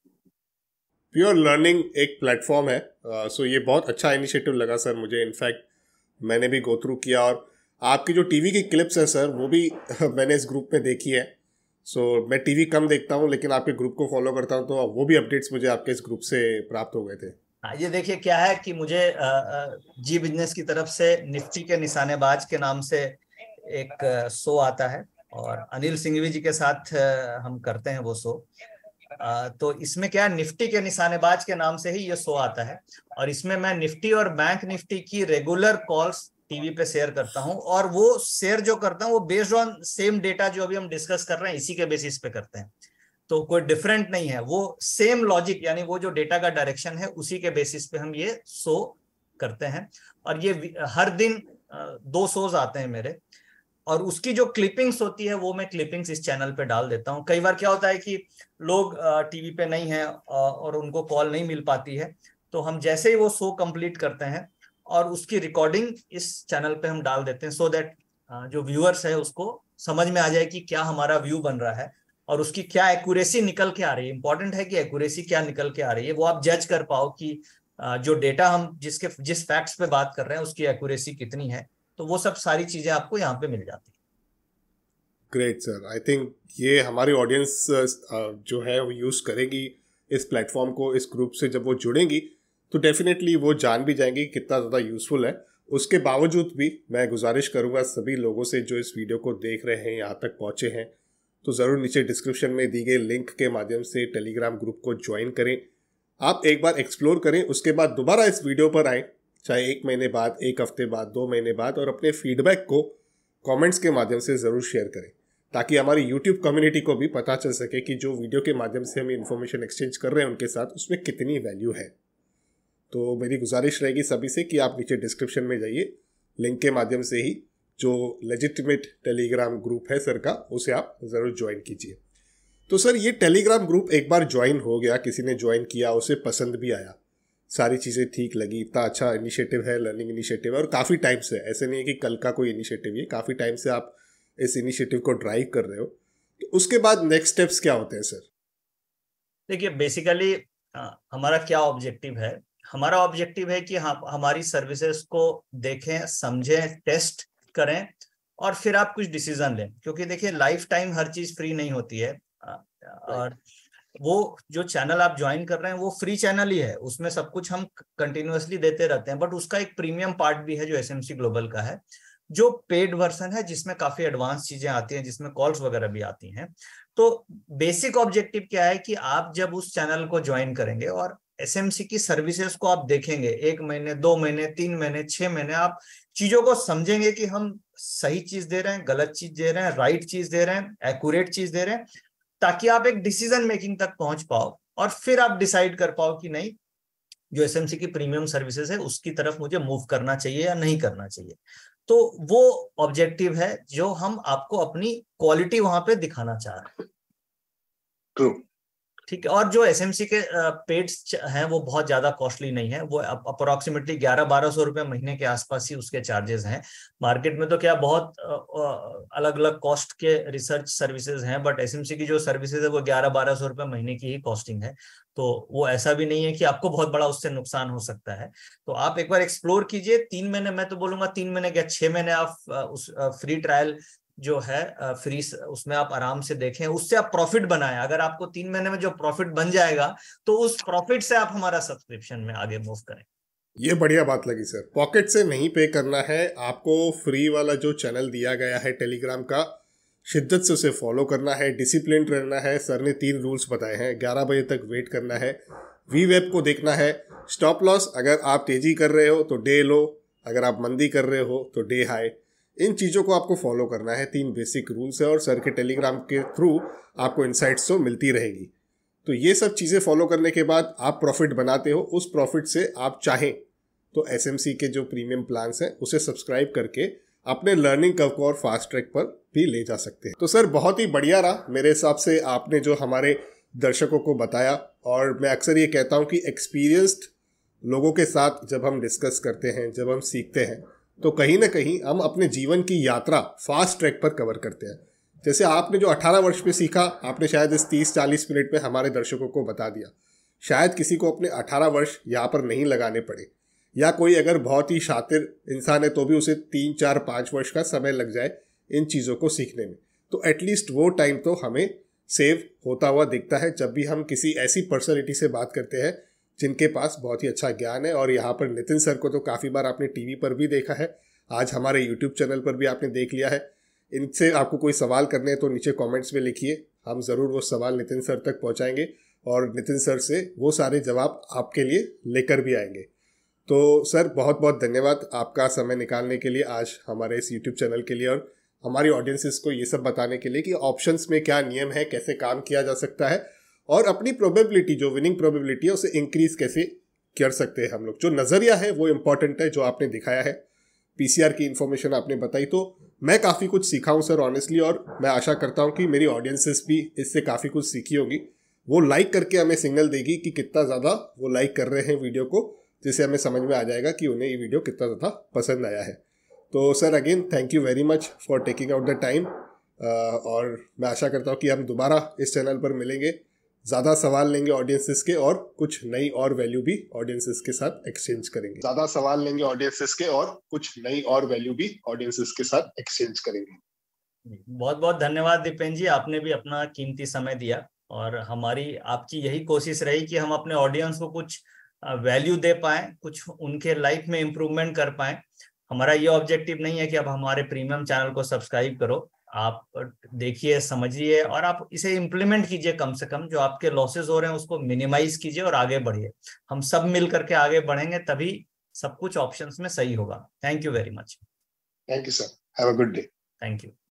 प्योर लर्निंग एक प्लेटफॉर्म है, सो ये बहुत अच्छा इनिशिएटिव लगा सर मुझे। इनफैक्ट मैंने भी गो थ्रू किया और आपकी जो टीवी की क्लिप्स है सर वो भी मैंने इस ग्रुप में देखी है। सो मैं टीवी कम देखता हूँ लेकिन आपके ग्रुप को फॉलो करता हूँ, तो वो भी अपडेट्स मुझे आपके इस ग्रुप से प्राप्त हो गए थे। ये देखिए क्या है कि मुझे जी बिजनेस की तरफ से निफ्टी के निशानेबाज के नाम से एक शो आता है और अनिल सिंघवी जी के साथ हम करते हैं वो शो। तो इसमें क्या है, निफ्टी के निशानेबाज के नाम से ही ये शो आता है और इसमें मैं निफ्टी और बैंक निफ्टी की रेगुलर कॉल्स टीवी पे शेयर करता हूं, और वो शेयर जो करता हूं वो बेस्ड ऑन सेम डेटा जो अभी हम डिस्कस कर रहे हैं इसी के बेसिस पे करते हैं। तो कोई डिफरेंट नहीं है, वो सेम लॉजिक, यानी वो जो डेटा का डायरेक्शन है उसी के बेसिस पे हम ये शो करते हैं। और ये हर दिन 2 शोज आते हैं मेरे, और उसकी जो क्लिपिंग्स होती है वो मैं क्लिपिंग्स इस चैनल पे डाल देता हूँ। कई बार क्या होता है कि लोग टीवी पे नहीं है और उनको कॉल नहीं मिल पाती है, तो हम जैसे ही वो शो कंप्लीट करते हैं और उसकी रिकॉर्डिंग इस चैनल पे हम डाल देते हैं, सो दैट जो व्यूअर्स है उसको समझ में आ जाए कि क्या हमारा व्यू बन रहा है और उसकी क्या एक्यूरेसी निकल के आ रही है। इंपॉर्टेंट है कि एक्यूरेसी क्या निकल के आ रही है, वो आप जज कर पाओ कि जो डेटा हम जिस फैक्ट्स पे बात कर रहे हैं उसकी एक्यूरेसी कितनी है। तो वो सब सारी चीजें आपको यहाँ पे मिल जाती है। ग्रेट सर, आई थिंक ये हमारी ऑडियंस जो है वो यूज़ करेगी इस प्लेटफॉर्म को, इस ग्रुप से जब वो जुड़ेंगी तो डेफिनेटली वो जान भी जाएंगी कितना ज़्यादा यूज़फुल है। उसके बावजूद भी मैं गुजारिश करूँगा सभी लोगों से जो इस वीडियो को देख रहे हैं, यहाँ तक पहुँचे हैं, तो ज़रूर नीचे डिस्क्रिप्शन में दी गई लिंक के माध्यम से टेलीग्राम ग्रुप को ज्वाइन करें। आप एक बार एक्सप्लोर करें, उसके बाद दोबारा इस वीडियो पर आएँ, चाहे 1 महीने बाद, 1 हफ्ते बाद, 2 महीने बाद, और अपने फीडबैक को कमेंट्स के माध्यम से ज़रूर शेयर करें, ताकि हमारी यूट्यूब कम्युनिटी को भी पता चल सके कि जो वीडियो के माध्यम से हम इन्फॉर्मेशन एक्सचेंज कर रहे हैं उनके साथ, उसमें कितनी वैल्यू है। तो मेरी गुजारिश रहेगी सभी से कि आप नीचे डिस्क्रिप्शन में जाइए, लिंक के माध्यम से ही जो लेजिटिमेट टेलीग्राम ग्रुप है सर का, उसे आप ज़रूर ज्वाइन कीजिए। तो सर, ये टेलीग्राम ग्रुप एक बार ज्वाइन हो गया, किसी ने ज्वाइन किया, उसे पसंद भी आया, सारी चीज़ें ठीक लगी, इतना अच्छा इनिशिएटिव है, लर्निंग इनिशिएटिव है, और काफ़ी टाइम से, ऐसे नहीं है कि कल का कोई इनिशिएटिव है, काफ़ी टाइम से आप इस इनिशिएटिव को ड्राइव कर रहे हो, तो उसके बाद नेक्स्ट स्टेप्स क्या होते हैं सर? देखिए, बेसिकली हमारा क्या ऑब्जेक्टिव है? हमारा ऑब्जेक्टिव है कि हमारी सर्विसेज को देखें, समझें, टेस्ट करें और फिर आप कुछ डिसीजन लें। क्योंकि देखिए, लाइफ टाइम हर चीज फ्री नहीं होती है, और वो जो चैनल आप ज्वाइन कर रहे हैं वो फ्री चैनल ही है, उसमें सब कुछ हम कंटिन्यूअसली देते रहते हैं। बट उसका एक प्रीमियम पार्ट भी है जो एसएमसी ग्लोबल का है, जो पेड वर्जन है, जिसमें काफी एडवांस चीजें आती हैं, जिसमें कॉल्स वगैरह भी आती हैं। तो बेसिक ऑब्जेक्टिव क्या है कि आप जब उस चैनल को ज्वाइन करेंगे और एसएमसी की सर्विसेज को आप देखेंगे, 1 महीने, 2 महीने, 3 महीने, 6 महीने, आप चीजों को समझेंगे कि हम सही चीज दे रहे हैं, गलत चीज दे रहे हैं, राइट चीज दे रहे हैं, एक्यूरेट चीज दे रहे हैं, ताकि आप एक डिसीजन मेकिंग तक पहुंच पाओ और फिर आप डिसाइड कर पाओ कि नहीं, जो एसएमसी की प्रीमियम सर्विसेज है उसकी तरफ मुझे मूव करना चाहिए या नहीं करना चाहिए। तो वो ऑब्जेक्टिव है जो हम आपको अपनी क्वालिटी वहां पे दिखाना चाह रहे हैं। ट्रू। ठीक है। और जो एसएमसी के पेड्स हैं वो बहुत ज्यादा कॉस्टली नहीं है, वो अप्रोक्सीमेटली 1100-1200 रुपए महीने के आसपास ही उसके चार्जेस हैं। मार्केट में तो क्या बहुत अलग अलग कॉस्ट के रिसर्च सर्विसेज हैं, बट एसएमसी की जो सर्विसेज है वो 1100-1200 रुपए महीने की ही कॉस्टिंग है। तो वो ऐसा भी नहीं है कि आपको बहुत बड़ा उससे नुकसान हो सकता है। तो आप एक बार एक्सप्लोर कीजिए। 3 महीने, मैं तो बोलूंगा 3 महीने क्या 6 महीने आप उस फ्री ट्रायल जो है फ्री, उसमें आप आराम से देखें, उससे आप प्रॉफिट बनाएं। अगर आपको 3 महीने में जो प्रॉफिट बन जाएगा तो उस प्रॉफिट से आप हमारा सब्सक्रिप्शन में आगे मूव करें। ये बढ़िया बात लगी सर, पॉकेट से नहीं पे करना है आपको। फ्री वाला जो चैनल दिया गया है टेलीग्राम का, शिद्दत से उसे फॉलो करना है, डिसिप्लिन रहना है। सर ने 3 रूल्स बताए हैं। 11 बजे तक वेट करना है, वी वेब को देखना है, स्टॉप लॉस अगर आप तेजी कर रहे हो तो डे लो, अगर आप मंदी कर रहे हो तो डे हाई। इन चीज़ों को आपको फॉलो करना है। 3 बेसिक रूल्स है और सर के टेलीग्राम के थ्रू आपको इनसाइट्स तो मिलती रहेगी। तो ये सब चीज़ें फॉलो करने के बाद आप प्रॉफिट बनाते हो। उस प्रॉफिट से आप चाहें तो एसएमसी के जो प्रीमियम प्लान्स हैं उसे सब्सक्राइब करके अपने लर्निंग कर्व को और फास्ट ट्रैक पर भी ले जा सकते हैं। तो सर, बहुत ही बढ़िया रहा मेरे हिसाब से आपने जो हमारे दर्शकों को बताया। और मैं अक्सर ये कहता हूँ कि एक्सपीरियंस्ड लोगों के साथ जब हम डिस्कस करते हैं, जब हम सीखते हैं, तो कहीं ना कहीं हम अपने जीवन की यात्रा फास्ट ट्रैक पर कवर करते हैं। जैसे आपने जो 18 वर्ष में सीखा, आपने शायद इस 30-40 मिनट में हमारे दर्शकों को बता दिया। शायद किसी को अपने 18 वर्ष यहाँ पर नहीं लगाने पड़े, या कोई अगर बहुत ही शातिर इंसान है तो भी उसे 3-4-5 वर्ष का समय लग जाए इन चीज़ों को सीखने में। तो एटलीस्ट वो टाइम तो हमें सेव होता हुआ दिखता है जब भी हम किसी ऐसी पर्सनैलिटी से बात करते हैं जिनके पास बहुत ही अच्छा ज्ञान है। और यहाँ पर नितिन सर को तो काफ़ी बार आपने टीवी पर भी देखा है, आज हमारे यूट्यूब चैनल पर भी आपने देख लिया है। इनसे आपको कोई सवाल करने हैं तो नीचे कमेंट्स में लिखिए, हम ज़रूर वो सवाल नितिन सर तक पहुँचाएंगे और नितिन सर से वो सारे जवाब आपके लिए लेकर भी आएंगे। तो सर, बहुत बहुत धन्यवाद आपका समय निकालने के लिए आज हमारे इस यूट्यूब चैनल के लिए, और हमारी ऑडियंसेस को ये सब बताने के लिए कि ऑप्शंस में क्या नियम है, कैसे काम किया जा सकता है, और अपनी प्रोबेबिलिटी, जो विनिंग प्रोबेबिलिटी है, उसे इंक्रीज कैसे कर सकते हैं हम लोग। जो नज़रिया है वो इम्पॉर्टेंट है, जो आपने दिखाया है, पीसीआर की इन्फॉर्मेशन आपने बताई, तो मैं काफ़ी कुछ सीखा हूँ सर ऑनेस्टली। और मैं आशा करता हूँ कि मेरी ऑडियंसेस भी इससे काफ़ी कुछ सीखी होगी। वो लाइक करके हमें सिग्नल देगी कि कितना ज़्यादा वो लाइक कर रहे हैं वीडियो को, जिससे हमें समझ में आ जाएगा कि उन्हें ये वीडियो कितना ज़्यादा पसंद आया है। तो sir again thank you very much for taking out the time, और मैं आशा करता हूँ कि हम दोबारा इस चैनल पर मिलेंगे, ज़्यादा सवाल लेंगे ऑडियंसेस के और कुछ नई और वैल्यू भी ऑडियंसेस के साथ एक्सचेंज करेंगे। ज़्यादा सवाल लेंगे ऑडियंसेस के और कुछ नई और वैल्यू भी ऑडियंसेस के साथ एक्सचेंज करेंगे। बहुत बहुत धन्यवाद दीपेन जी, आपने भी अपना कीमती समय दिया और हमारी आपकी यही कोशिश रही कि हम अपने ऑडियंस को कुछ वैल्यू दे पाए, कुछ उनके लाइफ में इम्प्रूवमेंट कर पाए। हमारा ये ऑब्जेक्टिव नहीं है कि अब हमारे प्रीमियम चैनल को सब्सक्राइब करो, आप देखिए, समझिए और आप इसे इम्प्लीमेंट कीजिए। कम से कम जो आपके लॉसेस हो रहे हैं उसको मिनिमाइज कीजिए और आगे बढ़िए। हम सब मिल करके आगे बढ़ेंगे, तभी सब कुछ ऑप्शंस में सही होगा। Thank you very much. Thank you sir, have a good day. Thank you.